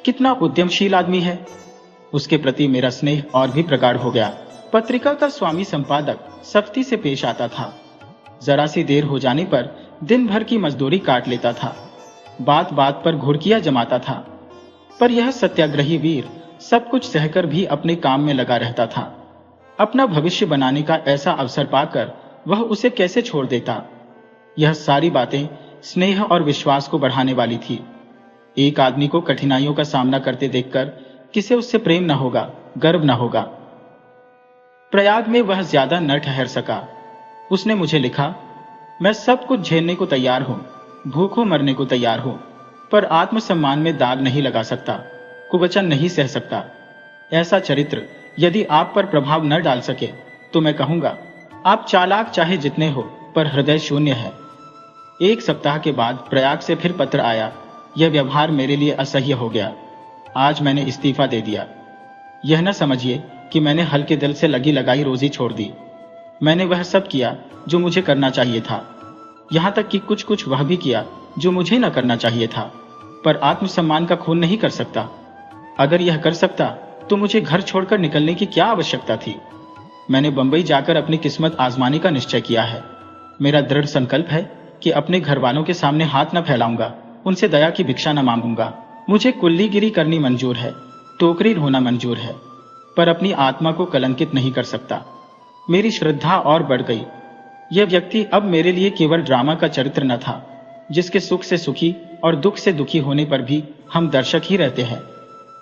कितना उद्यमशील आदमी है। उसके प्रति मेरा स्नेह और भी प्रगाढ़ हो गया। पत्रिका का स्वामी संपादक सख्ती से पेश आता था। जरा सी देर हो जाने पर दिन भर की मजदूरी काट लेता था। बात बात पर घुड़कियां जमाता था। पर यह सत्याग्रही वीर सब कुछ सहकर भी अपने काम में लगा रहता था। अपना भविष्य बनाने का ऐसा अवसर पाकर वह उसे कैसे छोड़ देता? यह सारी बातें स्नेह और विश्वास को बढ़ाने वाली थी। एक आदमी को कठिनाइयों का सामना करते देखकर किसे उससे प्रेम न होगा, गर्व न होगा। प्रयाग में वह ज्यादा न ठहर सका। उसने मुझे लिखा, मैं सब कुछ झेलने को तैयार हूं, भूखों मरने को तैयार हूं, पर आत्मसम्मान में दाग नहीं लगा सकता, कुवचन नहीं सह सकता। ऐसा चरित्र यदि आप पर प्रभाव न डाल सके तो मैं कहूंगा आप चालाक चाहे जितने हो, पर हृदय शून्य है। एक सप्ताह के बाद प्रयाग से फिर पत्र आया। यह व्यवहार मेरे लिए असह्य हो गया। आज मैंने इस्तीफा दे दिया। यह न समझिए कि मैंने हल्के दिल से लगी लगाई रोजी छोड़ दी। मैंने वह सब किया जो मुझे करना चाहिए था। यहां तक कि कुछ कुछ वह भी किया जो मुझे न करना चाहिए था, पर आत्मसम्मान का खून नहीं कर सकता। अगर यह कर सकता तो मुझे घर छोड़कर निकलने की क्या आवश्यकता थी? मैंने बंबई जाकर अपनी किस्मत आजमाने का निश्चय किया है। मेरा दृढ़ संकल्प है कि अपने घर वालों के सामने हाथ न फैलाऊंगा, उनसे दया की भिक्षा न मांगूंगा। मुझे कुल्लीगिरी करनी मंजूर है, टोकरी होना मंजूर है, पर अपनी आत्मा को कलंकित नहीं कर सकता। मेरी श्रद्धा और बढ़ गई। यह व्यक्ति अब मेरे लिए केवल ड्रामा का चरित्र न था, जिसके सुख से सुखी और दुख से दुखी होने पर भी हम दर्शक ही रहते हैं।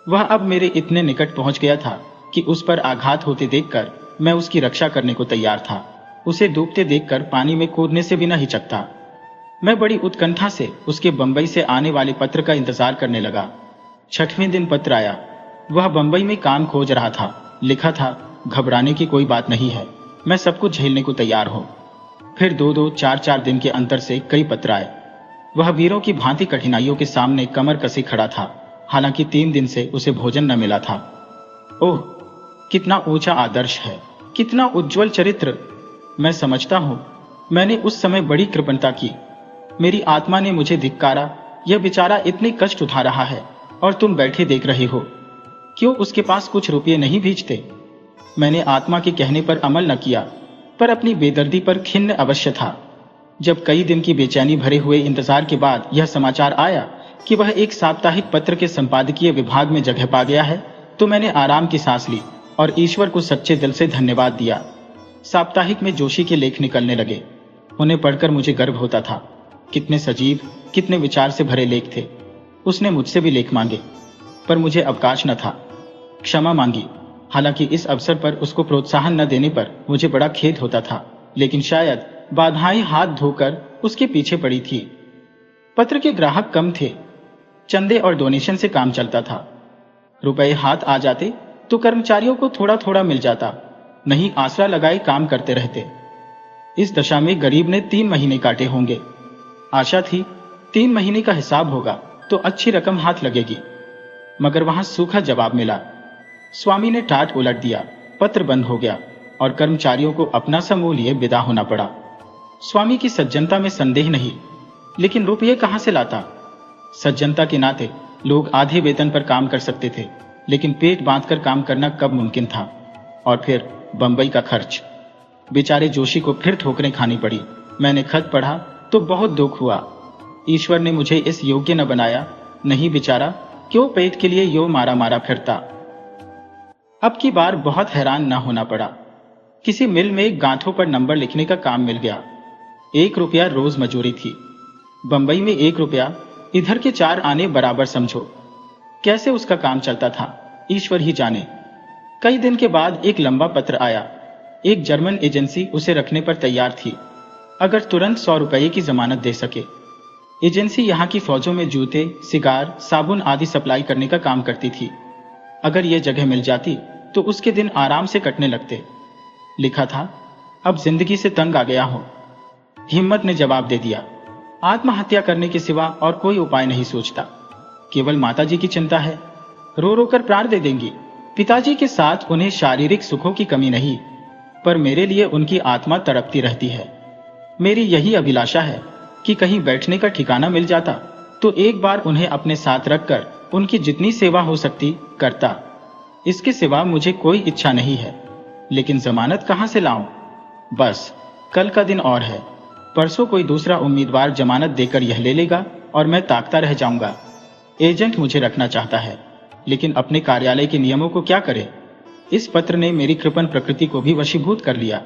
वह अब मेरे इतने निकट पहुंच गया था कि उस पर आघात होते देखकर मैं उसकी रक्षा करने को तैयार था। उसे डूबते देखकर पानी में कूदने से भी न हिचकता। मैं बड़ी उत्कंठा से उसके बंबई से आने वाले पत्र का इंतजार करने लगा। 6वें दिन पत्र आया। वह बंबई में काम खोज रहा था। लिखा था, घबराने की कोई बात नहीं है, मैं सब कुछ झेलने को तैयार हूं। फिर 2-2, 4-4 दिन के अंतर से कई पत्र आए। वह वीरों की भांति कठिनाइयों के सामने कमर कसे खड़ा था। हालांकि 3 दिन से उसे भोजन न मिला था। ओह, कितना ऊंचा आदर्श है, कितना उज्जवल चरित्र। मैं समझता हूं मैंने उस समय बड़ी कृपणता की। मेरी आत्मा ने मुझे धिक्कारा। यह बेचारा इतने कष्ट उठा रहा है और तुम बैठे देख रहे हो। क्यों उसके पास कुछ रुपये नहीं भेजते? मैंने आत्मा के कहने पर अमल न किया, पर अपनी बेदर्दी पर खिन्न अवश्य था। जब कई दिन की बेचैनी भरे हुए इंतजार के बाद यह समाचार आया कि वह एक साप्ताहिक पत्र के संपादकीय विभाग में जगह पा गया है, तो मैंने आराम की सांस ली और ईश्वर को सच्चे दिल से धन्यवाद दिया। साप्ताहिक में जोशी के लेख निकलने लगे। उन्हें पढ़कर मुझे गर्व होता था। कितने सजीव, कितने विचार से भरे लेख थे। उसने मुझसे भी लेख मांगे, पर मुझे अवकाश न था। क्षमा मांगी। हालांकि इस अवसर पर उसको प्रोत्साहन न देने पर मुझे बड़ा खेद होता था, लेकिन शायद बाधाएं हाथ धोकर उसके पीछे पड़ी थी। पत्र के ग्राहक कम थे। चंदे और डोनेशन से काम चलता था। रुपए हाथ आ जाते तो कर्मचारियों को थोड़ा थोड़ा मिल जाता, नहीं आसरा लगाए काम करते रहते। इस दशा में गरीब ने 3 महीने काटे होंगे। आशा थी 3 महीने का हिसाब होगा तो अच्छी रकम हाथ लगेगी, मगर वहां सूखा जवाब मिला। स्वामी ने टाट उलट दिया। पत्र बंद हो गया और कर्मचारियों को अपना समूह लिए विदा होना पड़ा। स्वामी की सज्जनता में संदेह नहीं, लेकिन रुपये कहां से लाता? सज्जनता के नाते लोग आधे वेतन पर काम कर सकते थे, लेकिन पेट बांधकर काम करना कब मुमकिन था? और फिर बंबई का खर्च। बेचारे जोशी को फिर ठोकरें खानी पड़ी। मैंने खत पढ़ा तो बहुत दुख हुआ। ईश्वर ने मुझे इस योग्य न बनाया। नहीं बेचारा, क्यों पेट के लिए यो मारा मारा फिरता। अब की बार बहुत हैरान न होना पड़ा। किसी मिल में गांठों पर नंबर लिखने का काम मिल गया। 1 रुपया रोज मजूरी थी। बंबई में 1 रुपया, इधर के 4 आने बराबर समझो। कैसे उसका काम चलता था ईश्वर ही जाने। कई दिन के बाद एक लंबा पत्र आया। एक जर्मन एजेंसी उसे रखने पर तैयार थी, अगर तुरंत 100 रुपये की जमानत दे सके। एजेंसी यहाँ की फौजों में जूते, सिगार, साबुन आदि सप्लाई करने का काम करती थी। अगर यह जगह मिल जाती तो उसके दिन आराम से कटने लगते। लिखा था, अब जिंदगी से तंग आ गया हूं। हिम्मत ने जवाब दे दिया, आत्महत्या करने के सिवा और कोई उपाय नहीं सोचता। केवल माताजी की चिंता है, रो रो कर प्राण दे देंगी। पिताजी के साथ उन्हें शारीरिक सुखों की कमी नहीं, पर मेरे लिए उनकी आत्मा तड़पती रहती है। मेरी यही अभिलाषा है कि कहीं बैठने का ठिकाना मिल जाता तो एक बार उन्हें अपने साथ रखकर उनकी जितनी सेवा हो सकती करता। इसके सिवा मुझे कोई इच्छा नहीं है, लेकिन जमानत कहां से लाऊं? बस कल का दिन और है। परसों कोई दूसरा उम्मीदवार जमानत देकर यह ले लेगा और मैं ताकता रह जाऊंगा। एजेंट मुझे रखना चाहता है, लेकिन अपने कार्यालय के नियमों को क्या करे? इस पत्र ने मेरी कृपण प्रकृति को भी वशीभूत कर लिया।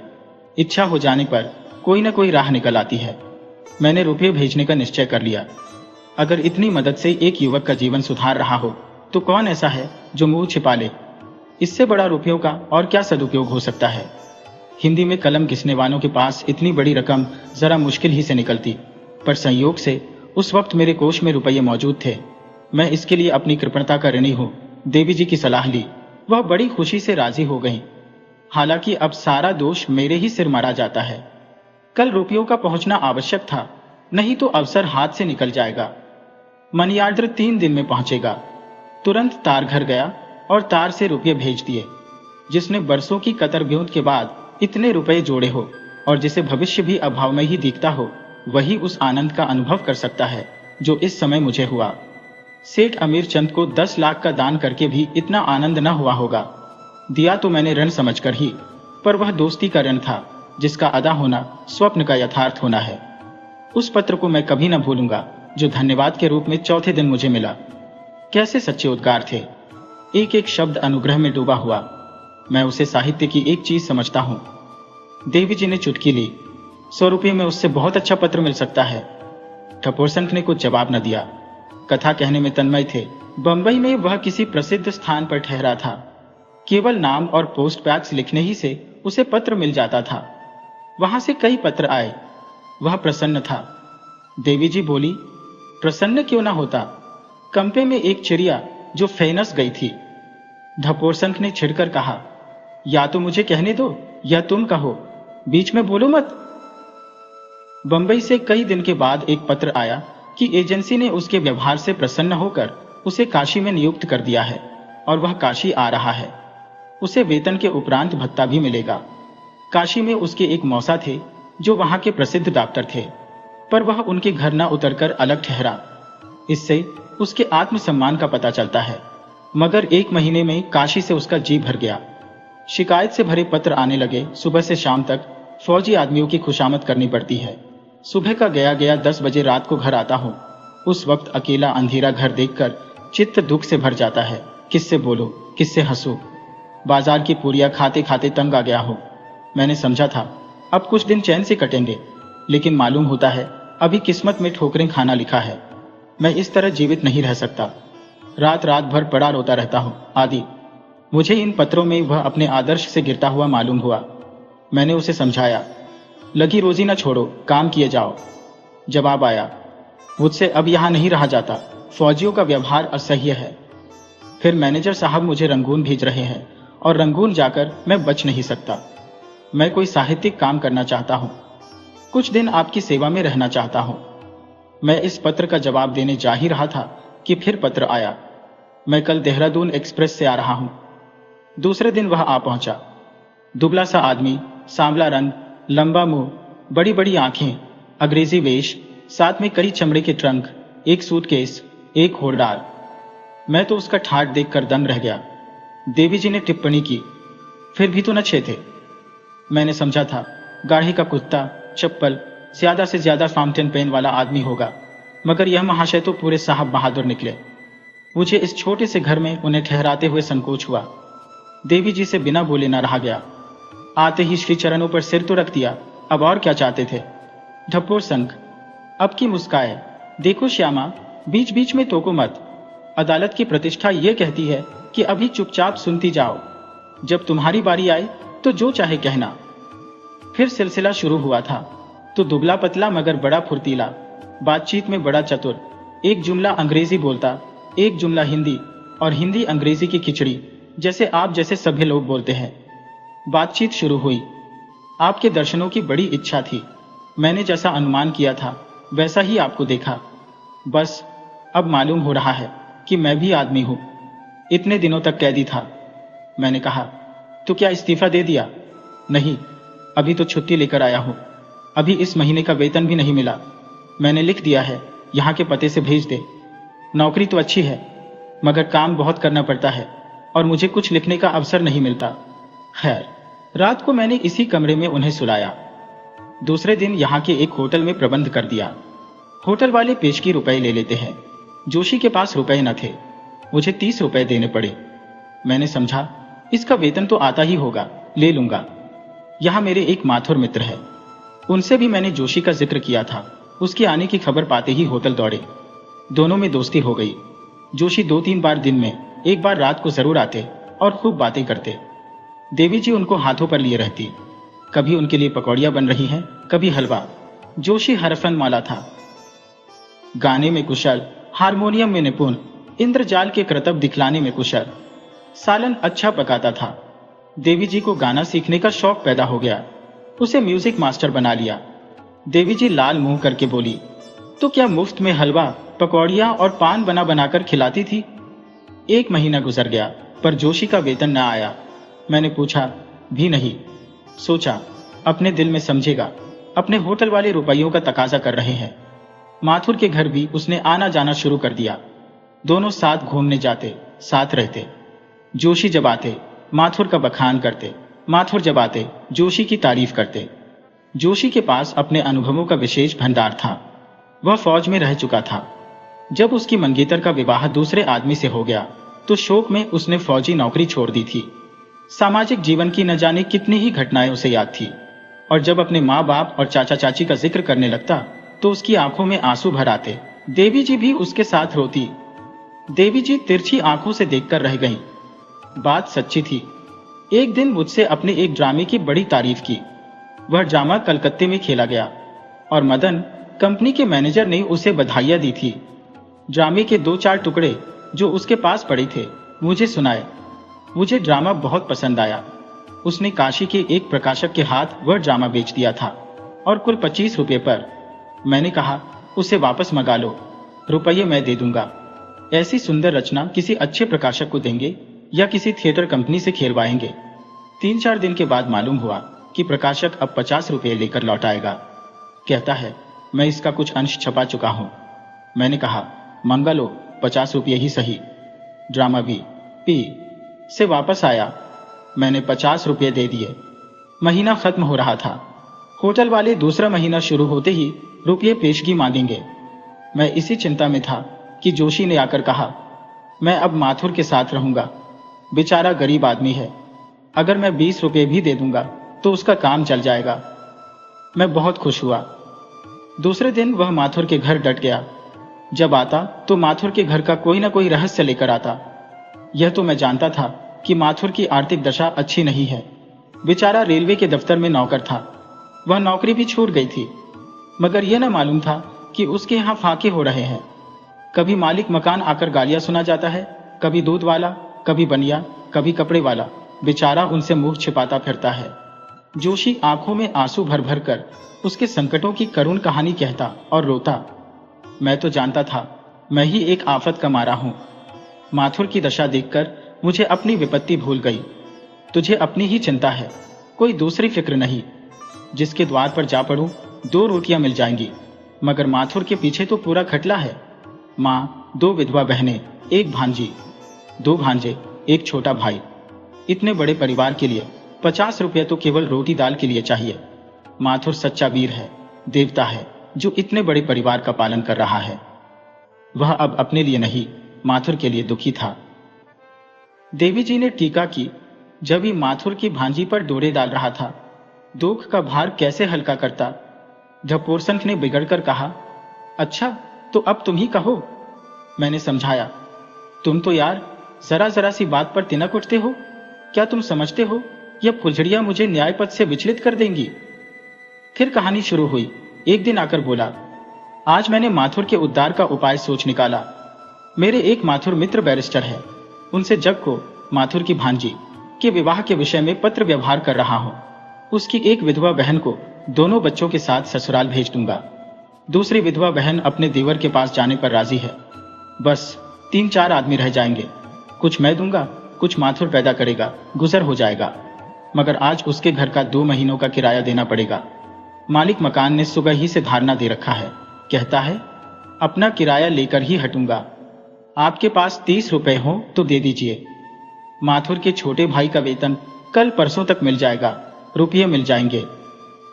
इच्छा हो जाने पर कोई न कोई राह निकल आती है। मैंने रुपये भेजने का निश्चय कर लिया। अगर इतनी मदद से एक युवक का जीवन सुधार रहा हो तो कौन ऐसा है जो मुंह छिपा ले? इससे बड़ा रुपयों का और क्या सदुपयोग हो सकता है? हिंदी में कलम घिसने वालों के पास इतनी बड़ी रकम जरा मुश्किल ही से निकलती, पर संयोग से उस वक्त मेरे कोष में रुपये मौजूद थे। मैं इसके लिए अपनी कृपणता का ऋणी हूँ। देवी जी की सलाह ली, वह बड़ी खुशी से राजी हो गईं। हालांकि अब सारा दोष मेरे ही सिर मारा जाता है। कल रुपयों का पहुंचना आवश्यक था, नहीं तो अवसर हाथ से निकल जाएगा। मनी ऑर्डर 3 दिन में पहुंचेगा। तुरंत तार घर गया और तार से रुपये भेज दिए। जिसने बरसों की कतर ब्यूंत के बाद इतने रुपए जोड़े हो और जिसे भविष्य भी अभाव में ही दिखता हो, वही उस आनंद का अनुभव कर सकता है जो इस समय मुझे हुआ। सेठ अमीर चंद को 10 लाख का दान करके भी इतना आनंद न हुआ होगा। दिया तो मैंने ऋण समझकर ही, पर वह दोस्ती का ऋण था जिसका अदा होना स्वप्न का यथार्थ होना है। उस पत्र को मैं कभी न भूलूंगा जो धन्यवाद के रूप में चौथे दिन मुझे मिला। कैसे सच्चे उद्गार थे, एक एक शब्द अनुग्रह में डूबा हुआ। मैं उसे साहित्य की एक चीज समझता हूं। देवी जी ने चुटकी ली। 100 रुपये में उससे बहुत अच्छा पत्र मिल सकता है। ठपोरसंख ने कुछ जवाब न दिया। कथा कहने में तन्मय थे। बंबई में वह किसी प्रसिद्ध स्थान पर ठहरा था। केवल नाम और पोस्ट पैक्स लिखने ही से उसे पत्र मिल जाता था। वहां से कई पत्र आए। वह प्रसन्न था। देवी जी बोली, प्रसन्न क्यों ना होता? कंपे में एक चिड़िया जो फेनस गई थी। ढपोरसंख ने छिड़कर कहा, या तो मुझे कहने दो या तुम कहो, बीच में बोलो मत। बंबई से कई दिन के बाद एक पत्र आया कि एजेंसी ने उसके व्यवहार से प्रसन्न होकर उसे काशी में नियुक्त कर दिया है और वह काशी आ रहा है। उसे वेतन के उपरांत भत्ता भी मिलेगा। काशी में उसके एक मौसा थे जो वहां के प्रसिद्ध डॉक्टर थे, पर वह उनके घर न उतरकर अलग ठहरा। इससे उसके आत्मसम्मान का पता चलता है। मगर 1 महीने में काशी से उसका जी भर गया। शिकायत से भरे पत्र आने लगे। सुबह से शाम तक फौजी आदमियों की खुशामद करनी पड़ती है। सुबह का गया गया 10 बजे रात को घर आता हूं। उस वक्त अकेला अंधेरा घर देखकर चित्त दुख से भर जाता है। किससे बोलो, किससे हंसो? बाजार की पूरियां खाते खाते तंग आ गया हूं। मैंने समझा था अब कुछ दिन चैन से कटेंगे, लेकिन मालूम होता है अभी किस्मत में ठोकरें खाना लिखा है। मैं इस तरह जीवित नहीं रह सकता। रात रात भर पड़ा रोता रहता हूं आदि। मुझे इन पत्रों में वह अपने आदर्श से गिरता हुआ मालूम हुआ। मैंने उसे समझाया, लगी रोजी न छोड़ो, काम किए जाओ। जवाब आया, मुझसे अब यहां नहीं रहा जाता। फौजियों का व्यवहार असह्य है। फिर मैनेजर साहब मुझे रंगून भेज रहे हैं और रंगून जाकर मैं बच नहीं सकता। मैं कोई साहित्यिक काम करना चाहता हूं। कुछ दिन आपकी सेवा में रहना चाहता हूं। मैं इस पत्र का जवाब देने जा ही रहा था कि फिर पत्र आया। मैं कल देहरादून एक्सप्रेस से आ रहा हूं। दूसरे दिन वह आ पहुंचा। दुबला सा आदमी, सांवला रंग, लंबा मुंह, बड़ी बड़ी आंखें, अंग्रेजी वेश, साथ में कई चमड़े के ट्रंक, एक सूटकेस, एक होल्डार। मैं तो उसका ठाट देखकर दंग रह गया। देवी जी ने टिप्पणी की, फिर भी तो नच्छे थे। मैंने समझा था गाढ़े का कुर्ता, चप्पल, ज्यादा से ज्यादा फाउंटेन पेन वाला आदमी होगा, मगर यह महाशय तो पूरे साहब बहादुर निकले। मुझे इस छोटे से घर में उन्हें ठहराते हुए संकोच हुआ। देवी जी से बिना बोले न रहा गया। आते ही श्री चरणों पर सिर तो रख दिया, अब और क्या चाहते थे। ढप्पोर संघ अब की मुस्काए, देखो श्यामा, बीच बीच में टोको मत। अदालत की प्रतिष्ठा यह कहती है कि अभी चुपचाप सुनती जाओ, जब तुम्हारी बारी आए तो जो चाहे कहना। फिर सिलसिला शुरू हुआ था। तो दुबला पतला मगर बड़ा फुर्तीला, बातचीत में बड़ा चतुर, एक जुमला अंग्रेजी बोलता, एक जुमला हिंदी, और हिंदी अंग्रेजी की खिचड़ी, जैसे आप जैसे सभी लोग बोलते हैं। बातचीत शुरू हुई। आपके दर्शनों की बड़ी इच्छा थी। मैंने जैसा अनुमान किया था वैसा ही आपको देखा। बस अब मालूम हो रहा है कि मैं भी आदमी हूं। इतने दिनों तक कैदी था। मैंने कहा, तो क्या इस्तीफा दे दिया? नहीं, अभी तो छुट्टी लेकर आया हूं। अभी इस महीने का वेतन भी नहीं मिला। मैंने लिख दिया है, यहाँ के पते से भेज दे। नौकरी तो अच्छी है, मगर काम बहुत करना पड़ता है और मुझे कुछ लिखने का अवसर नहीं मिलता। खैर, रात को मैंने इसी कमरे में उन्हें सुलाया। दूसरे दिन यहाँ के एक होटल में प्रबंध कर दिया। होटल वाले पेशगी रुपए ले लेते हैं। जोशी के पास रुपए न थे, मुझे 30 रुपए देने पड़े। मैंने समझा इसका वेतन तो आता ही होगा, ले लूंगा। यहाँ मेरे एक माथुर मित्र है, उनसे भी मैंने जोशी का जिक्र किया था। उसके आने की खबर पाते ही होटल दौड़े। दोनों में दोस्ती हो गई। जोशी 2-3 बार दिन में, एक बार रात को जरूर आते और खूब बातें करते। देवी जी उनको हाथों पर लिए रहती। कभी उनके लिए पकौड़ियां बन रही हैं, कभी हलवा। जोशी हरफन माला था। गाने में कुशल, हारमोनियम में निपुण, इंद्रजाल के करतब दिखलाने में कुशल। सालन अच्छा पकाता था। देवी जी को गाना सीखने का शौक पैदा हो गया। उसे म्यूजिक मास्टर बना लिया। देवी जी लाल मुंह करके बोली, तो क्या मुफ्त में हलवा, पकौड़ियां और पान बना बनाकर खिलाती थी? 1 महीना गुजर गया पर जोशी का वेतन न आया। मैंने पूछा भी नहीं। सोचा अपने दिल में समझेगा, अपने होटल वाले रुपयों का तकाजा कर रहे हैं। माथुर के घर भी उसने आना जाना शुरू कर दिया। दोनों साथ घूमने जाते, साथ रहते। जोशी जब आते माथुर का बखान करते, माथुर जब आते जोशी की तारीफ करते। जोशी के पास अपने अनुभवों का विशेष भंडार था। वह फौज में रह चुका था। जब उसकी मंगेतर का विवाह दूसरे आदमी से हो गया तो शोक में उसने फौजी नौकरी छोड़ दी थी। सामाजिक जीवन की न जाने कितनी ही घटनाएं उसे याद थी, और जब अपने माँ बाप और चाचा चाची का जिक्र करने लगता तो उसकी आंखों में आंसू भर आते। देवी जी भी उसके साथ रोती। देवी जी तिरछी आंखों से देखकर रह गईं। बात सच्ची थी। एक दिन मुझसे अपने एक ड्रामे की बड़ी तारीफ की। वह ड्रामा कलकत्ते में खेला गया और मदन, कंपनी के मैनेजर, ने उसे बधाइयां दी थी। ड्रामे के 2-4 टुकड़े जो उसके पास पड़े थे मुझे सुनाए। मुझे ड्रामा बहुत पसंद आया। उसने काशी के एक प्रकाशक के हाथ वह ड्रामा बेच दिया था, और कुल 25 रुपये पर। मैंने कहा, उसे वापस मंगा लो, रुपये मैं दे दूंगा। ऐसी सुंदर रचना किसी अच्छे प्रकाशक को देंगे या किसी थिएटर कंपनी से खेलवाएंगे। 3-4 दिन के बाद मालूम हुआ कि प्रकाशक अब 50 रुपये लेकर लौट आएगा। कहता है, मैं इसका कुछ अंश छपा चुका हूं। मैंने कहा, मंगा लो, 50 रुपये ही सही। ड्रामा भी पी से वापस आया। मैंने 50 रुपये दे दिए। महीना खत्म हो रहा था। होटल वाले दूसरा महीना शुरू होते ही रुपये पेशगी मांगेंगे। मैं इसी चिंता में था कि जोशी ने आकर कहा, मैं अब माथुर के साथ रहूंगा। बेचारा गरीब आदमी है, अगर मैं 20 रुपये भी दे दूंगा तो उसका काम चल जाएगा। मैं बहुत खुश हुआ। दूसरे दिन वह माथुर के घर डट गया। जब आता तो माथुर के घर का कोई ना कोई रहस्य लेकर आता। यह तो मैं जानता था कि माथुर की आर्थिक दशा अच्छी नहीं है। बेचारा रेलवे के दफ्तर में नौकर था। वह नौकरी भी छूट गई थी, मगर यह न मालूम था कि उसके यहाँ फाके हो रहे हैं। कभी मालिक मकान आकर गालियां सुना जाता है, कभी दूध वाला, कभी बनिया, कभी कपड़े वाला। बेचारा उनसे मुंह छिपाता फिरता है। जोशी आंखों में आंसू भर भर कर उसके संकटों की करुण कहानी कहता और रोता। मैं तो जानता था मैं ही एक आफत का मारा हूं। माथुर की दशा देखकर मुझे अपनी विपत्ति भूल गई। तुझे अपनी ही चिंता है, कोई दूसरी फिक्र नहीं। जिसके द्वार पर जा पड़ूं 2 रोटियां मिल जाएंगी, मगर माथुर के पीछे तो पूरा खटला है। माँ, 2 विधवा बहनें, 1 भांजी, 2 भांजे, 1 छोटा भाई। इतने बड़े परिवार के लिए 50 रुपये तो केवल रोटी दाल के लिए चाहिए। माथुर सच्चा वीर है, देवता है, जो इतने बड़े परिवार का पालन कर रहा है। वह अब अपने लिए नहीं, माथुर के लिए दुखी था। देवी जी ने टीका की, जब ही माथुर की भांजी पर डोरे डाल रहा था, दुख का भार कैसे हल्का करता। ढपोरसंख ने बिगड़कर कहा, अच्छा तो अब तुम ही कहो। मैंने समझाया, तुम तो यार जरा जरा सी बात पर तिनक उठते हो। क्या तुम समझते हो यह फुलझड़ियां मुझे न्याय पथ से विचलित कर देंगी। फिर कहानी शुरू हुई। एक दिन आकर बोला, आज मैंने माथुर के उद्धार का उपाय सोच निकाला। मेरे एक माथुर मित्र बैरिस्टर है, उनसे जग को माथुर की भांजी के विवाह के विषय में पत्र व्यवहार कर रहा हूं। उसकी एक विधवा बहन को दोनों बच्चों के साथ ससुराल भेज दूंगा। दूसरी विधवा बहन अपने देवर के पास जाने पर राजी है। बस 3-4 आदमी रह जाएंगे। कुछ मैं दूंगा, कुछ माथुर पैदा करेगा, गुजर हो जाएगा। मगर आज उसके घर का 2 महीनों का किराया देना पड़ेगा। मालिक मकान ने सुबह ही से धारणा दे रखा है। कहता है, अपना किराया लेकर ही हटूंगा। आपके पास 30 रुपए हो तो दे दीजिए। माथुर के छोटे भाई का वेतन कल परसों तक मिल जाएगा, रुपये मिल जाएंगे।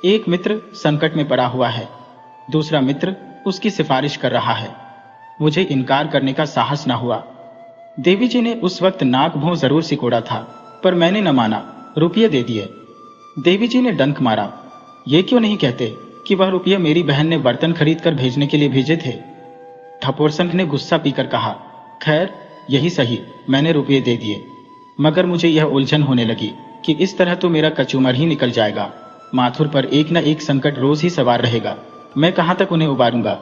एक मित्र संकट में पड़ा हुआ है, दूसरा मित्र उसकी सिफारिश कर रहा है। मुझे इनकार करने का साहस न हुआ। देवी जी ने उस वक्त नाक भौं जरूर सिकोड़ा था, पर मैंने न माना, रुपये दे दिए। देवी जी ने डंक मारा, ये क्यों नहीं कहते कि वह रुपये मेरी बहन ने बर्तन खरीद कर भेजने के लिए भेजे थे। ढपोरसंख ने गुस्सा पीकर कहा, खैर यही सही, मैंने रुपये दे दिए। मगर मुझे यह उलझन होने लगी कि इस तरह तो मेरा कचूमर ही निकल जाएगा। माथुर पर एक न एक संकट रोज ही सवार रहेगा। मैं कहां तक उन्हें उबारूंगा।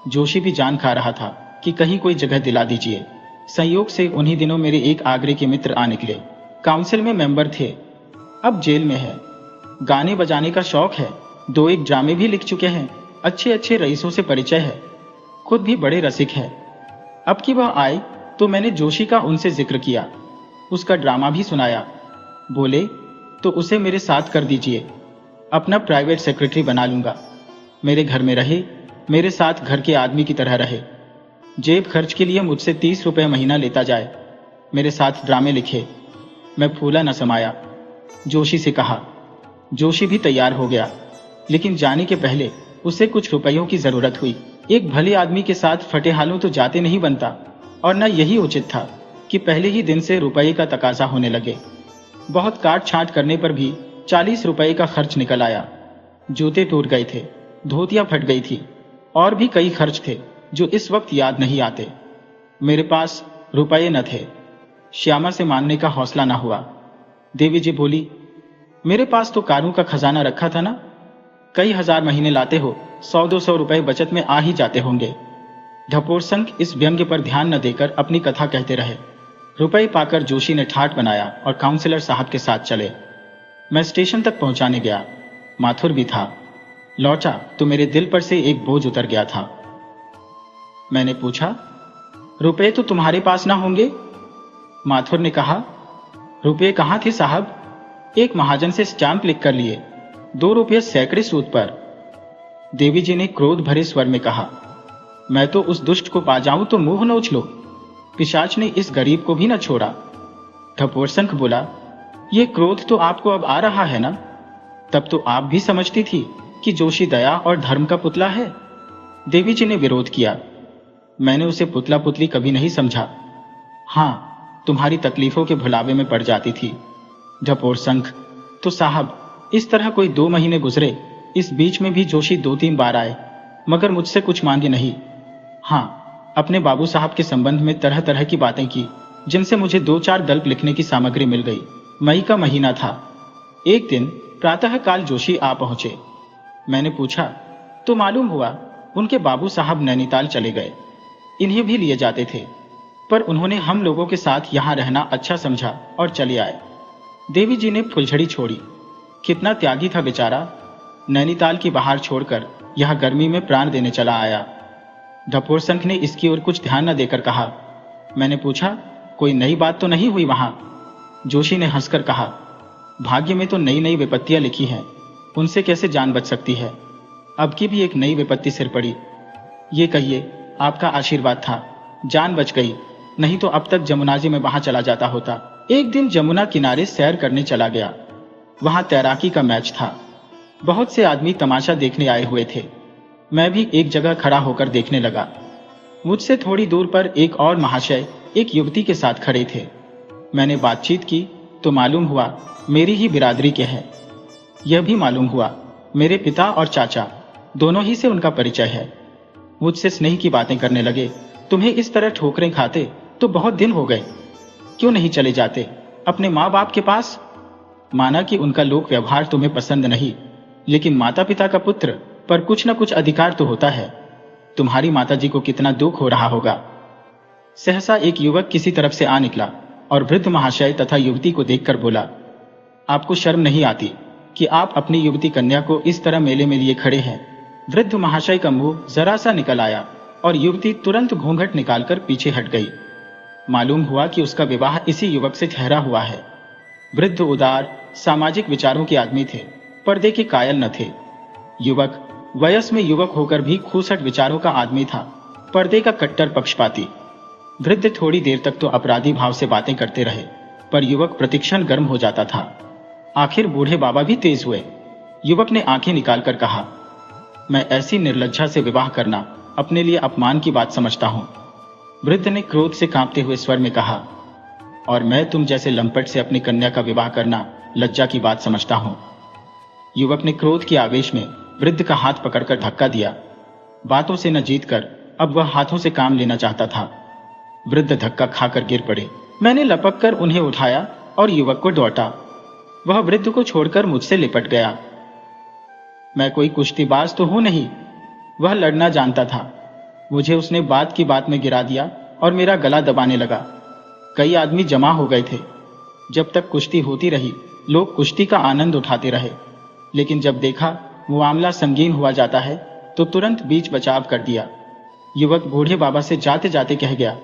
जोशी भी जान खा रहा था कि कहीं कोई जगह दिला दीजिए। संयोग से उन्हीं दिनों मेरे एक आगरे के मित्र आ निकले। काउंसिल में मेंबर थे, अब जेल में है। गाने बजाने का शौक है, 2-1 ड्रामे भी लिख चुके हैं। अच्छे अच्छे रईसों से परिचय है, खुद भी बड़े रसिक है। अब कि वह आए तो मैंने जोशी का उनसे जिक्र किया, उसका ड्रामा भी सुनाया। बोले, तो उसे मेरे साथ कर दीजिए, अपना प्राइवेट सेक्रेटरी बना लूंगा। मेरे घर में रहे, मेरे साथ घर के आदमी की तरह रहे। जेब खर्च के लिए मुझसे 30 रुपये महीना लेता जाए, मेरे साथ ड्रामे लिखे। मैं फूला न समाया, जोशी से कहा। जोशी भी तैयार हो गया, लेकिन जाने के पहले उसे कुछ रुपयों की जरूरत हुई। एक भले आदमी के साथ फटे हालों तो जाते नहीं बनता, और न यही उचित था कि पहले ही दिन से रुपये का तकाजा होने लगे। बहुत काट छांट करने पर भी 40 रुपये का खर्च निकल आया। जूते टूट गए थे, धोतियां फट गई थी, और भी कई खर्च थे जो इस वक्त याद नहीं आते। मेरे पास रुपये न थे। श्यामा से मानने का हौसला न हुआ। देवी जी बोली, मेरे पास तो कारों का खजाना रखा था ना, कई हजार महीने लाते हो, 100-200 रुपए बचत में आ ही जाते होंगे। ढपोरसंख इस व्यंग्य पर ध्यान न देकर अपनी कथा कहते रहे। रुपए पाकर जोशी ने ठाट बनाया और काउंसलर साहब के साथ चले। मैं स्टेशन तक पहुंचाने गया, माथुर भी था। लौटा तो मेरे दिल पर से एक बोझ उतर गया था। मैंने पूछा, रुपए तो तुम्हारे पास ना होंगे? माथुर ने कहा, रुपये कहाँ थे साहब, एक महाजन से स्टैंप लिख कर लिए, 2 रुपये सैकड़े सूद पर। देवी जी ने क्रोध भरे स्वर में कहा, मैं तो उस दुष्ट को पा जाऊं तो मुंह नोच लो। पिशाच ने इस गरीब को भी न छोड़ा। ढपोरसंख बोला, ये क्रोध तो आपको अब आ रहा है ना? तब तो आप भी समझती थी कि जोशी दया और धर्म का पुतला है। देवी जी ने विरोध किया। मैंने उसे पुतला पुतली कभी नहीं समझा। हाँ, तुम्हारी तकलीफों के भुलावे में पड़ जाती थी। ढपोरसंख, तो साहब इस तरह कोई 2 महीने गुजरे, इस बीच में भी जोशी 2-3 बार आए, मगर मुझसे कुछ मांगे नहीं। हाँ, अपने बाबू साहब के संबंध में तरह तरह की बातें की, जिनसे मुझे 2-4 गल्प लिखने की सामग्री मिल गई। मई का महीना था। एक दिन प्रातः काल जोशी आ पहुंचे। मैंने पूछा तो मालूम हुआ उनके बाबू साहब नैनीताल चले गए। इन्हें भी लिए जाते थे, पर उन्होंने हम लोगों के साथ यहां रहना अच्छा समझा और चले आए। देवी जी ने फुलझड़ी छोड़ी। कितना त्यागी था बेचारा, नैनीताल की बहार छोड़कर यह गर्मी में प्राण देने चला आया। ढपोरसंख ने इसकी ओर कुछ ध्यान न देकर कहा। मैंने पूछा, कोई नई बात तो नहीं हुई वहां? जोशी ने हंसकर कहा, भाग्य में तो नई नई विपत्तियां लिखी हैं, उनसे कैसे जान बच सकती है? अब की भी एक नई विपत्ति सिर पड़ी। ये कहिए, आपका आशीर्वाद था, जान बच गई, नहीं तो अब तक जमुना जी में वहां चला जाता होता। एक दिन जमुना किनारे सैर करने चला गया। वहां तैराकी का मैच था। बहुत से आदमी तमाशा देखने आए हुए थे। मैं भी एक जगह खड़ा होकर देखने लगा। मुझसे थोड़ी दूर पर एक और महाशय एक युवती के साथ खड़े थे। मैंने बातचीत की तो मालूम हुआ मेरी ही बिरादरी के हैं। यह भी मालूम हुआ मेरे पिता और चाचा दोनों ही से उनका परिचय है। मुझसे स्नेह की बातें करने लगे। तुम्हें इस तरह ठोकरें खाते तो बहुत दिन हो गए, क्यों नहीं चले जाते अपने माँ बाप के पास? माना कि उनका लोक व्यवहार तुम्हें पसंद नहीं, लेकिन माता पिता का पुत्र पर कुछ न कुछ अधिकार तो होता है। तुम्हारी माताजी को कितना दुख हो रहा होगा। सहसा एक युवक किसी तरफ से आ निकला और वृद्ध महाशय तथा युवती को देखकर बोला, आपको शर्म नहीं आती कि आप अपनी युवती कन्या को इस तरह मेले में लिए खड़े हैं? वृद्ध महाशय का मुंह जरा सा निकल आया और युवती तुरंत घूंघट निकालकर पीछे हट गई। मालूम हुआ कि उसका विवाह इसी युवक से ठहरा हुआ है। वृद्ध उदार सामाजिक विचारों के आदमी थे, पर्दे के कायल न थे। युवक वयस में युवक होकर भी खूसट विचारों का आदमी था, पर्दे का कट्टर पक्षपाती। वृद्ध थोड़ी देर तक तो अपराधी भाव से बातें करते रहे, पर युवक प्रतिक्षण गर्म हो जाता था। आखिर बूढ़े बाबा भी तेज हुए। युवक ने आंखें निकालकर कहा, मैं ऐसी निर्लज्जा से विवाह करना अपने लिए अपमान की बात समझता हूं। वृद्ध ने क्रोध से कांपते हुए स्वर में कहा, और मैं तुम जैसे लंपट से अपनी कन्या का विवाह करना लज्जा की बात समझता हूं। युवक ने क्रोध के आवेश में वृद्ध का हाथ पकड़कर धक्का दिया। बातों से न जीतकर अब वह हाथों से काम लेना चाहता था। वृद्ध धक्का खाकर गिर पड़े। मैंने लपक कर उन्हें उठाया और युवक को डॉटा। वह वृद्ध को छोड़कर मुझसे लिपट गया। मैं कोई कुश्तीबाज तो हूं नहीं, वह लड़ना जानता था। मुझे उसने बात की बात में गिरा दिया और मेरा गला दबाने लगा। कई आदमी जमा हो गए थे। जब तक कुश्ती होती रही लोग कुश्ती का आनंद उठाते रहे, लेकिन जब देखा मामला संगीन हुआ जाता है तो तुरंत बीच बचाव कर दिया। युवक बूढ़े बाबा से जाते जाते कह गया,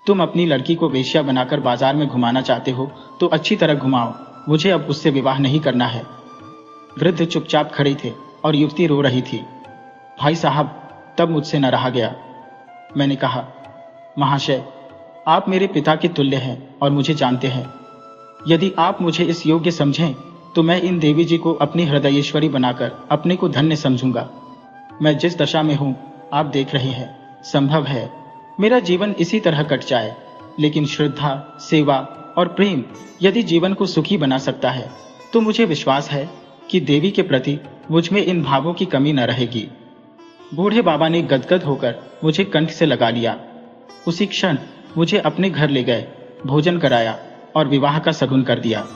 तुम अपनी लड़की को वेश्या बनाकर बाजार में घुमाना चाहते हो तो अच्छी तरह घुमाओ, मुझे अब उससे विवाह नहीं करना है। वृद्ध चुपचाप खड़े थे और युवती रो रही थी। भाई साहब, तब मुझसे न रहा गया। मैंने कहा, महाशय, आप मेरे पिता के तुल्य हैं और मुझे जानते हैं। यदि आप मुझे इस योग्य समझें तो मैं इन देवी जी को अपनी हृदयेश्वरी बनाकर अपने को धन्य समझूंगा। मैं जिस दशा में हूं आप देख रहे हैं, संभव है मेरा जीवन इसी तरह कट जाए, लेकिन श्रद्धा, सेवा और प्रेम यदि जीवन को सुखी बना सकता है तो मुझे विश्वास है कि देवी के प्रति मुझ में इन भावों की कमी न रहेगी। बूढ़े बाबा ने गदगद होकर मुझे कंठ से लगा लिया। उसी क्षण मुझे अपने घर ले गए, भोजन कराया और विवाह का शगुन कर दिया।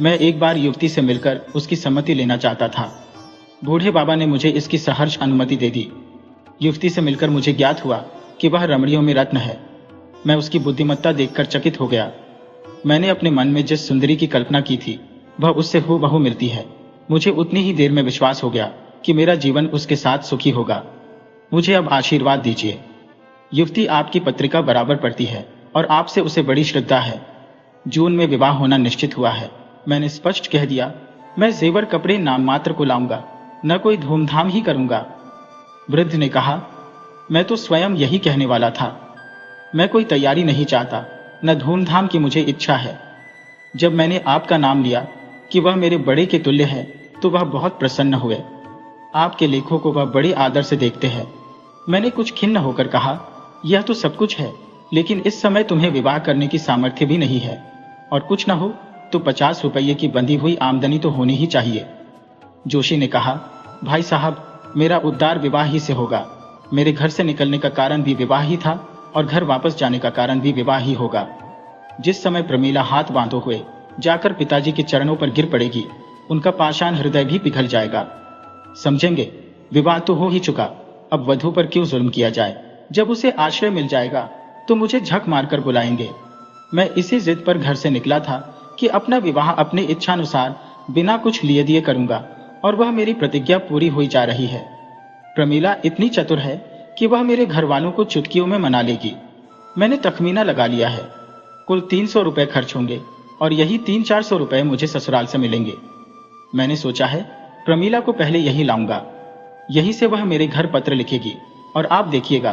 मैं एक बार युवती से मिलकर उसकी सम्मति लेना चाहता था। बूढ़े बाबा ने मुझे इसकी सहर्ष अनुमति दे दी। युवती से मिलकर मुझे ज्ञात हुआ कि वह रमणियों में रत्न है। मैं उसकी बुद्धिमत्ता देखकर चकित हो गया। मैंने अपने मन में जिस सुंदरी की कल्पना की थी वह उससे हूबहू मिलती है। मुझे उतनी ही देर में विश्वास हो गया कि मेरा जीवन उसके साथ सुखी होगा। मुझे अब आशीर्वाद दीजिए। युवती आपकी पत्रिका बराबर पढ़ती है और आपसे उसे बड़ी श्रद्धा है। जून में विवाह होना निश्चित हुआ है। मैंने स्पष्ट कह दिया, मैं जेवर कपड़े नाम मात्र को लाऊंगा, न कोई धूमधाम ही करूंगा। वृद्ध ने कहा, मैं तो स्वयं यही कहने वाला था। मैं कोई तैयारी नहीं चाहता, न धूमधाम की मुझे इच्छा है। जब मैंने आपका नाम लिया कि वह मेरे बड़े के तुल्य है तो वह बहुत प्रसन्न हुए। आपके लेखों को वह बड़े आदर से देखते हैं। मैंने कुछ खिन्न होकर कहा, यह तो सब कुछ है, लेकिन इस समय तुम्हें विवाह करने की सामर्थ्य भी नहीं है, और कुछ न हो तो 50 रुपये की बंधी हुई आमदनी तो होनी ही चाहिए। जोशी ने कहा, भाई साहब, मेरा उद्धार विवाह ही से होगा। मेरे घर से निकलने का कारण भी विवाह ही था और घर वापस जाने का कारण भी विवाह ही होगा। जिस समय प्रमीला हाथ बांधो हुए जाकर पिताजी के चरणों पर गिर पड़ेगी, उनका पाषाण हृदय भी पिघल जाएगा। समझेंगे, विवाह तो हो ही चुका, अब वधू पर क्यों जुल्म किया जाए। जब उसे आश्रय मिल जाएगा तो मुझे झक मारकर बुलाएंगे। मैं इसी जिद पर घर से निकला था कि अपना विवाह अपनी इच्छानुसार बिना कुछ लिए दिए करूंगा, और वह मेरी प्रतिज्ञा पूरी हुई जा रही है। प्रमीला इतनी चतुर है कि वह मेरे घर वालों को चुटकियों में मना लेगी। मैंने तखमीना लगा लिया है, कुल 300 रुपये खर्च होंगे और यही 300-400 रुपये मुझे ससुराल से मिलेंगे। मैंने सोचा है प्रमीला को पहले यही लाऊंगा, यहीं से वह मेरे घर पत्र लिखेगी और आप देखिएगा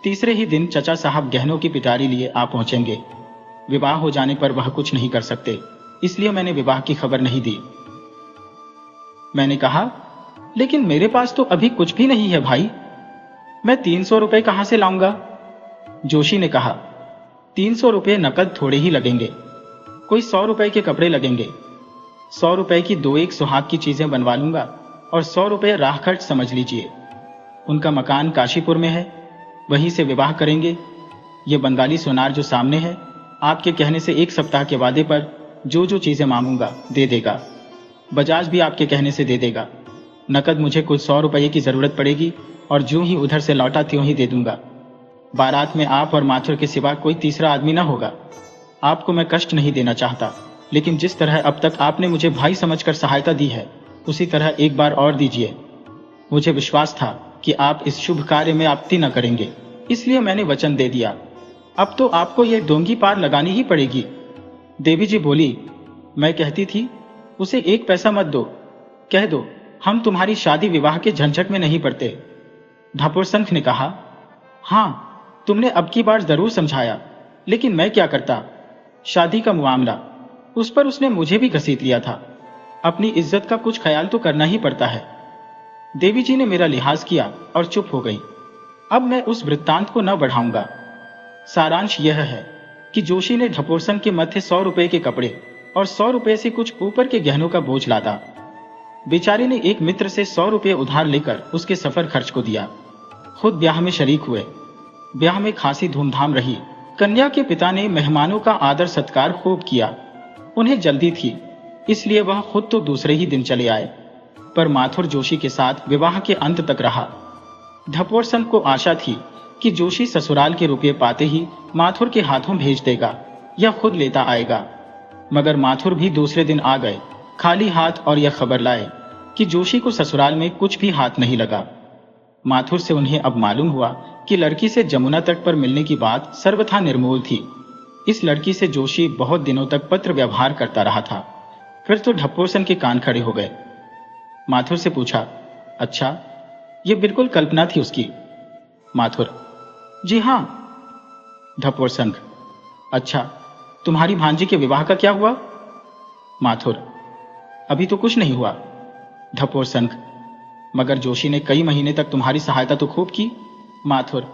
तीसरे ही दिन चचा साहब गहनों की पिटारी लिए आ पहुंचेंगे। विवाह हो जाने पर वह कुछ नहीं कर सकते, इसलिए मैंने विवाह की खबर नहीं दी। मैंने कहा, लेकिन मेरे पास तो अभी कुछ भी नहीं है भाई, मैं 300 रुपए कहां से लाऊंगा? जोशी ने कहा, 300 रुपए नकद थोड़े ही लगेंगे, कोई 100 रुपए के कपड़े लगेंगे। 100 रुपए की 2-1 सुहाग की चीजें बनवा लूंगा और 100 रुपए राह खर्च समझ लीजिए। उनका मकान काशीपुर में है, वहीं से विवाह करेंगे। ये बंगाली सोनार जो सामने है, आपके कहने से 1 सप्ताह के वादे पर जो जो चीजें मांगूंगा दे देगा। बजाज भी आपके कहने से दे देगा। नकद मुझे कुछ 100 रुपये की जरूरत पड़ेगी और जो ही उधर से लौटा त्यों ही दे दूंगा। बारात में आप और माथुर के सिवा कोई तीसरा आदमी ना होगा। आपको मैं कष्ट नहीं देना चाहता, लेकिन जिस तरह अब तक आपने मुझे भाई समझकर सहायता दी है, उसी तरह एक बार और दीजिए। मुझे विश्वास था कि आप इस शुभ कार्य में आपत्ति न करेंगे, इसलिए मैंने वचन दे दिया। अब तो आपको यह डोंगी पार लगानी ही पड़ेगी। देवी जी बोली, मैं कहती थी उसे 1 पैसा मत दो, कह दो हम तुम्हारी शादी विवाह के झंझट में नहीं पड़ते। ढापुरसंख ने कहा, हाँ तुमने अब की बार जरूर समझाया, लेकिन मैं क्या करता। शादी का मामला, उस पर उसने मुझे भी घसीट लिया था। अपनी इज्जत का कुछ ख्याल तो करना ही पड़ता है। देवी जी ने मेरा लिहाज किया और चुप हो गई। अब मैं उस वृत्तांत को न बढ़ाऊंगा। सारांश यह है कि जोशी ने ढपोरसन के मध्य 100 रुपए के कपड़े और 100 रुपए से कुछ ऊपर के गहनों का बोझ लादा। बेचारे ने एक मित्र से 100 रुपए उधार लेकर उसके सफर खर्च को दिया। खुद ब्याह में शरीक हुए। ब्याह में खासी धूमधाम रही। कन्या के पिता ने मेहमानों का आदर सत्कार खूब किया। उन्हें जल्दी थी, इसलिए वह खुद तो दूसरे ही दिन चले आए, पर माथुर जोशी के साथ विवाह के अंत तक रहा। ढपोरसन को आशा थी कि जोशी ससुराल के रुपये पाते ही माथुर के हाथों भेज देगा या खुद लेता आएगा, मगर माथुर भी दूसरे दिन आ गए, खाली हाथ, और यह खबर लाए कि जोशी को ससुराल में कुछ भी हाथ नहीं लगा। माथुर से उन्हें अब मालूम हुआ कि लड़की से जमुना तट पर मिलने की बात सर्वथा निर्मूल थी। इस लड़की से जोशी बहुत दिनों तक पत्र व्यवहार करता रहा था। फिर तो ढपोरसन के कान खड़े हो गए। माथुर से पूछा, अच्छा ये बिल्कुल कल्पना थी उसकी? माथुर, जी हां। ढपोरसन, अच्छा तुम्हारी भांजी के विवाह का क्या हुआ? माथुर, अभी तो कुछ नहीं हुआ। ढपोरसन, मगर जोशी ने कई महीने तक तुम्हारी सहायता तो खूब की। माथुर,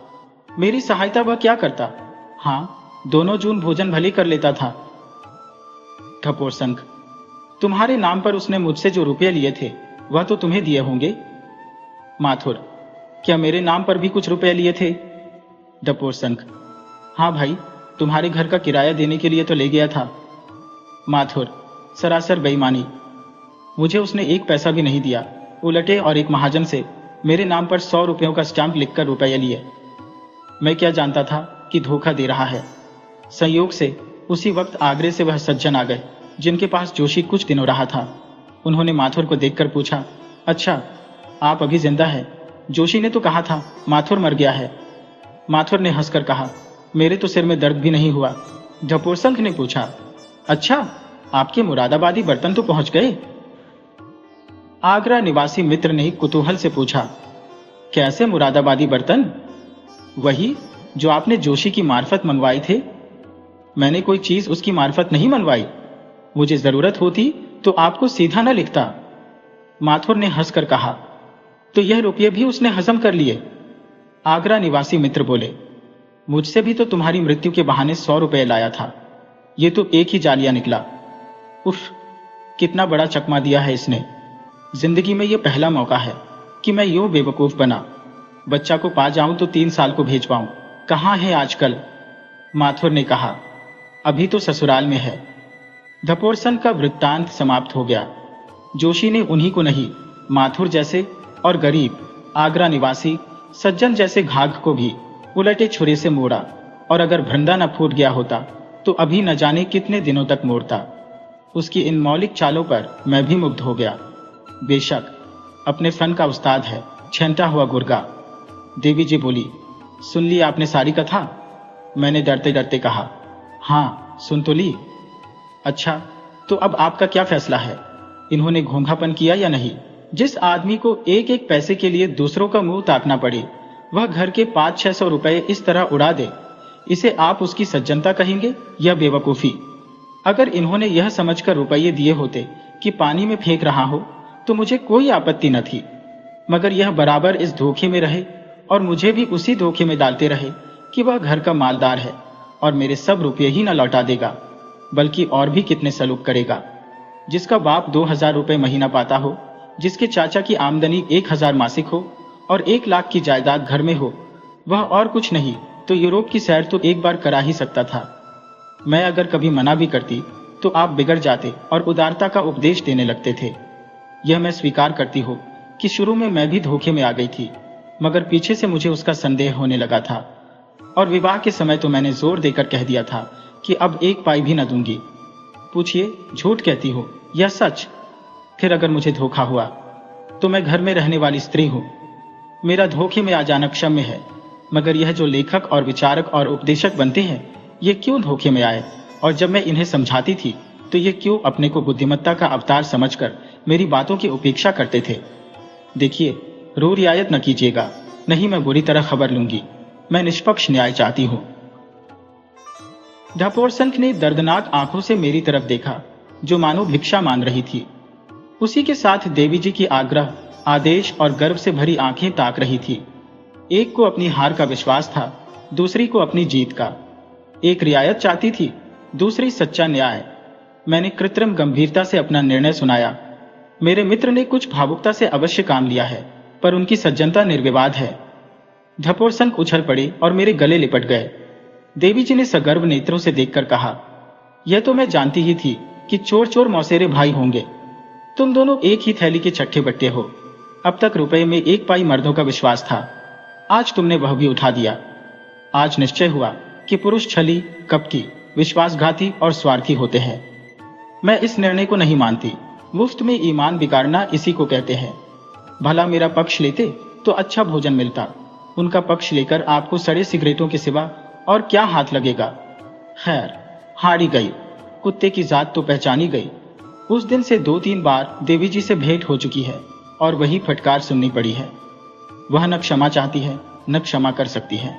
मेरी सहायता वह क्या करता? हाँ, दोनों जून भोजन भले कर लेता था। ढपोरसन, तुम्हारे नाम पर उसने मुझसे जो रुपये लिए थे वह तो तुम्हें दिए होंगे। माथुर, क्या मेरे नाम पर भी कुछ रुपए लिए थे? ढपोरसन, हाँ भाई, तुम्हारे घर का किराया देने के लिए तो ले गया था। माथुर, सरासर बेईमानी, मुझे उसने 1 पैसा भी नहीं दिया। उलटे और एक महाजन से मेरे नाम पर 100 रुपयों का स्टाम्प लिखकर रुपया लिए। मैं क्या जानता था कि धोखा दे रहा है। संयोग से उसी वक्त आगरे से वह सज्जन आ गए जिनके पास जोशी कुछ दिनों रहा था। उन्होंने माथुर को देखकर पूछा, अच्छा आप अभी जिंदा है? जोशी ने तो कहा था माथुर मर गया है। माथुर ने हंसकर कहा, मेरे तो सिर में दर्द भी नहीं हुआ। ढपोरसन ने पूछा, अच्छा आपके मुरादाबादी बर्तन तो पहुंच गए? आगरा निवासी मित्र ने कुतूहल से पूछा, कैसे मुरादाबादी बर्तन? वही जो आपने जोशी की मार्फत मंगवाए थे। मैंने कोई चीज उसकी मार्फत नहीं मंगवाई। मुझे जरूरत होती तो आपको सीधा न लिखता। माथुर ने हंसकर कहा, तो यह रुपये भी उसने हजम कर लिए? आगरा निवासी मित्र बोले, मुझसे भी तो तुम्हारी मृत्यु के बहाने 100 रुपये लाया था। ये तो एक ही जालिया निकला। उफ, कितना बड़ा चकमा दिया है इसने। जिंदगी में यह पहला मौका है कि मैं यूं बेवकूफ बना। बच्चा को पा जाऊं तो 3 साल को भेज पाऊं। कहां है आजकल? माथुर ने कहा, अभी तो ससुराल में है। ढपोरसन का वृत्तांत समाप्त हो गया। जोशी ने उन्हीं को नहीं, माथुर जैसे और गरीब आगरा निवासी सज्जन जैसे घाघ को भी उलटे छुरे से मोड़ा, और अगर भृंदा न फूट गया होता तो अभी न जाने कितने दिनों तक मोड़ता। उसकी इन मौलिक चालों पर मैं भी मुग्ध हो गया। बेशक अपने फन का उस्ताद है, छेंटा हुआ गुर्गा। देवी जी बोली, सुन ली आपने सारी कथा? मैंने डरते डरते कहा, हाँ सुन तो ली। अच्छा तो अब आपका क्या फैसला है? इन्होंने घोंघापन किया या नहीं? जिस आदमी को एक एक पैसे के लिए दूसरों का मुंह ताकना पड़े, वह घर के 500-600 रुपए इस तरह उड़ा दे, इसे आप उसकी सज्जनता कहेंगे या बेवकूफी? अगर इन्होंने यह समझकर रुपये दिए होते कि पानी में फेंक रहा हो तो मुझे कोई आपत्ति न थी, मगर यह बराबर इस धोखे में रहे और मुझे भी उसी धोखे में डालते रहे कि वह घर का मालदार है और मेरे सब रुपये ही न लौटा देगा, बल्कि और भी कितने सलूक करेगा। जिसका बाप 2000 रुपये महीना पाता हो, जिसके चाचा की आमदनी 1000 मासिक हो और 1 लाख की जायदाद घर में हो, वह और कुछ नहीं तो यूरोप की सैर तो एक बार करा ही सकता था। मैं अगर कभी मना भी करती तो आप बिगड़ जाते और उदारता का उपदेश देने लगते थे। यह मैं स्वीकार करती हूँ कि शुरू में मैं भी धोखे में आ गई थी, मगर पीछे से मुझे उसका संदेह होने लगा था और विवाह के समय तो मैंने जोर देकर कह दिया था कि अब 1 पाई भी न दूंगी। पूछिए, झूठ कहती हो या सच? फिर अगर मुझे धोखा हुआ तो मैं घर में रहने वाली स्त्री हूँ। मेरा धोखे में आ जाना क्षम्य है, मगर यह जो लेखक और विचारक और उपदेशक बनते हैं, ये क्यों धोखे में आए? और जब मैं इन्हें समझाती थी तो ये क्यों अपने को बुद्धिमत्ता का अवतार समझकर मेरी बातों की उपेक्षा करते थे? देखिए, रो रियायत न कीजिएगा, नहीं मैं बुरी तरह खबर लूंगी। मैं निष्पक्ष न्याय चाहती हूँ। ढपोरसंख ने दर्दनाक आंखों से मेरी तरफ देखा, जो मानो भिक्षा मांग रही थी। उसी के साथ देवी जी की आग्रह, आदेश और गर्व से भरी आंखें ताक रही थी। एक को अपनी हार का विश्वास था, दूसरी को अपनी जीत का। एक रियायत चाहती थी, दूसरी सच्चा न्याय। मैंने कृत्रिम गंभीरता से अपना निर्णय सुनाया। मेरे मित्र ने कुछ भावुकता से अवश्य काम लिया है, पर उनकी सज्जनता निर्विवाद है। ढपोरसंख उछल पड़े और मेरे गले लिपट गए। देवी जी ने सगर्व नेत्रों से देखकर कहा, यह तो मैं जानती ही थी कि चोर चोर मौसेरे भाई होंगे। तुम दोनों एक ही थैली के छठे बट्टे हो। अब तक रुपए में 1 पाई मर्दों का विश्वास था, आज तुमने वह भी उठा दिया। आज निश्चय हुआ कि पुरुष छली, कपटी, विश्वासघाती और स्वार्थी होते हैं। मैं इस निर्णय को नहीं मानती। मुफ्त में ईमान बिगाड़ना इसी को कहते हैं। भला मेरा पक्ष लेते तो अच्छा भोजन मिलता, उनका पक्ष लेकर आपको सड़े सिगरेटों के सिवा और क्या हाथ लगेगा? खैर, हारी गई। कुत्ते की जात तो पहचानी गई। उस दिन से 2-3 बार देवी जी से भेंट हो चुकी है और वही फटकार सुननी पड़ी है। वह न क्षमा चाहती है, न क्षमा कर सकती है।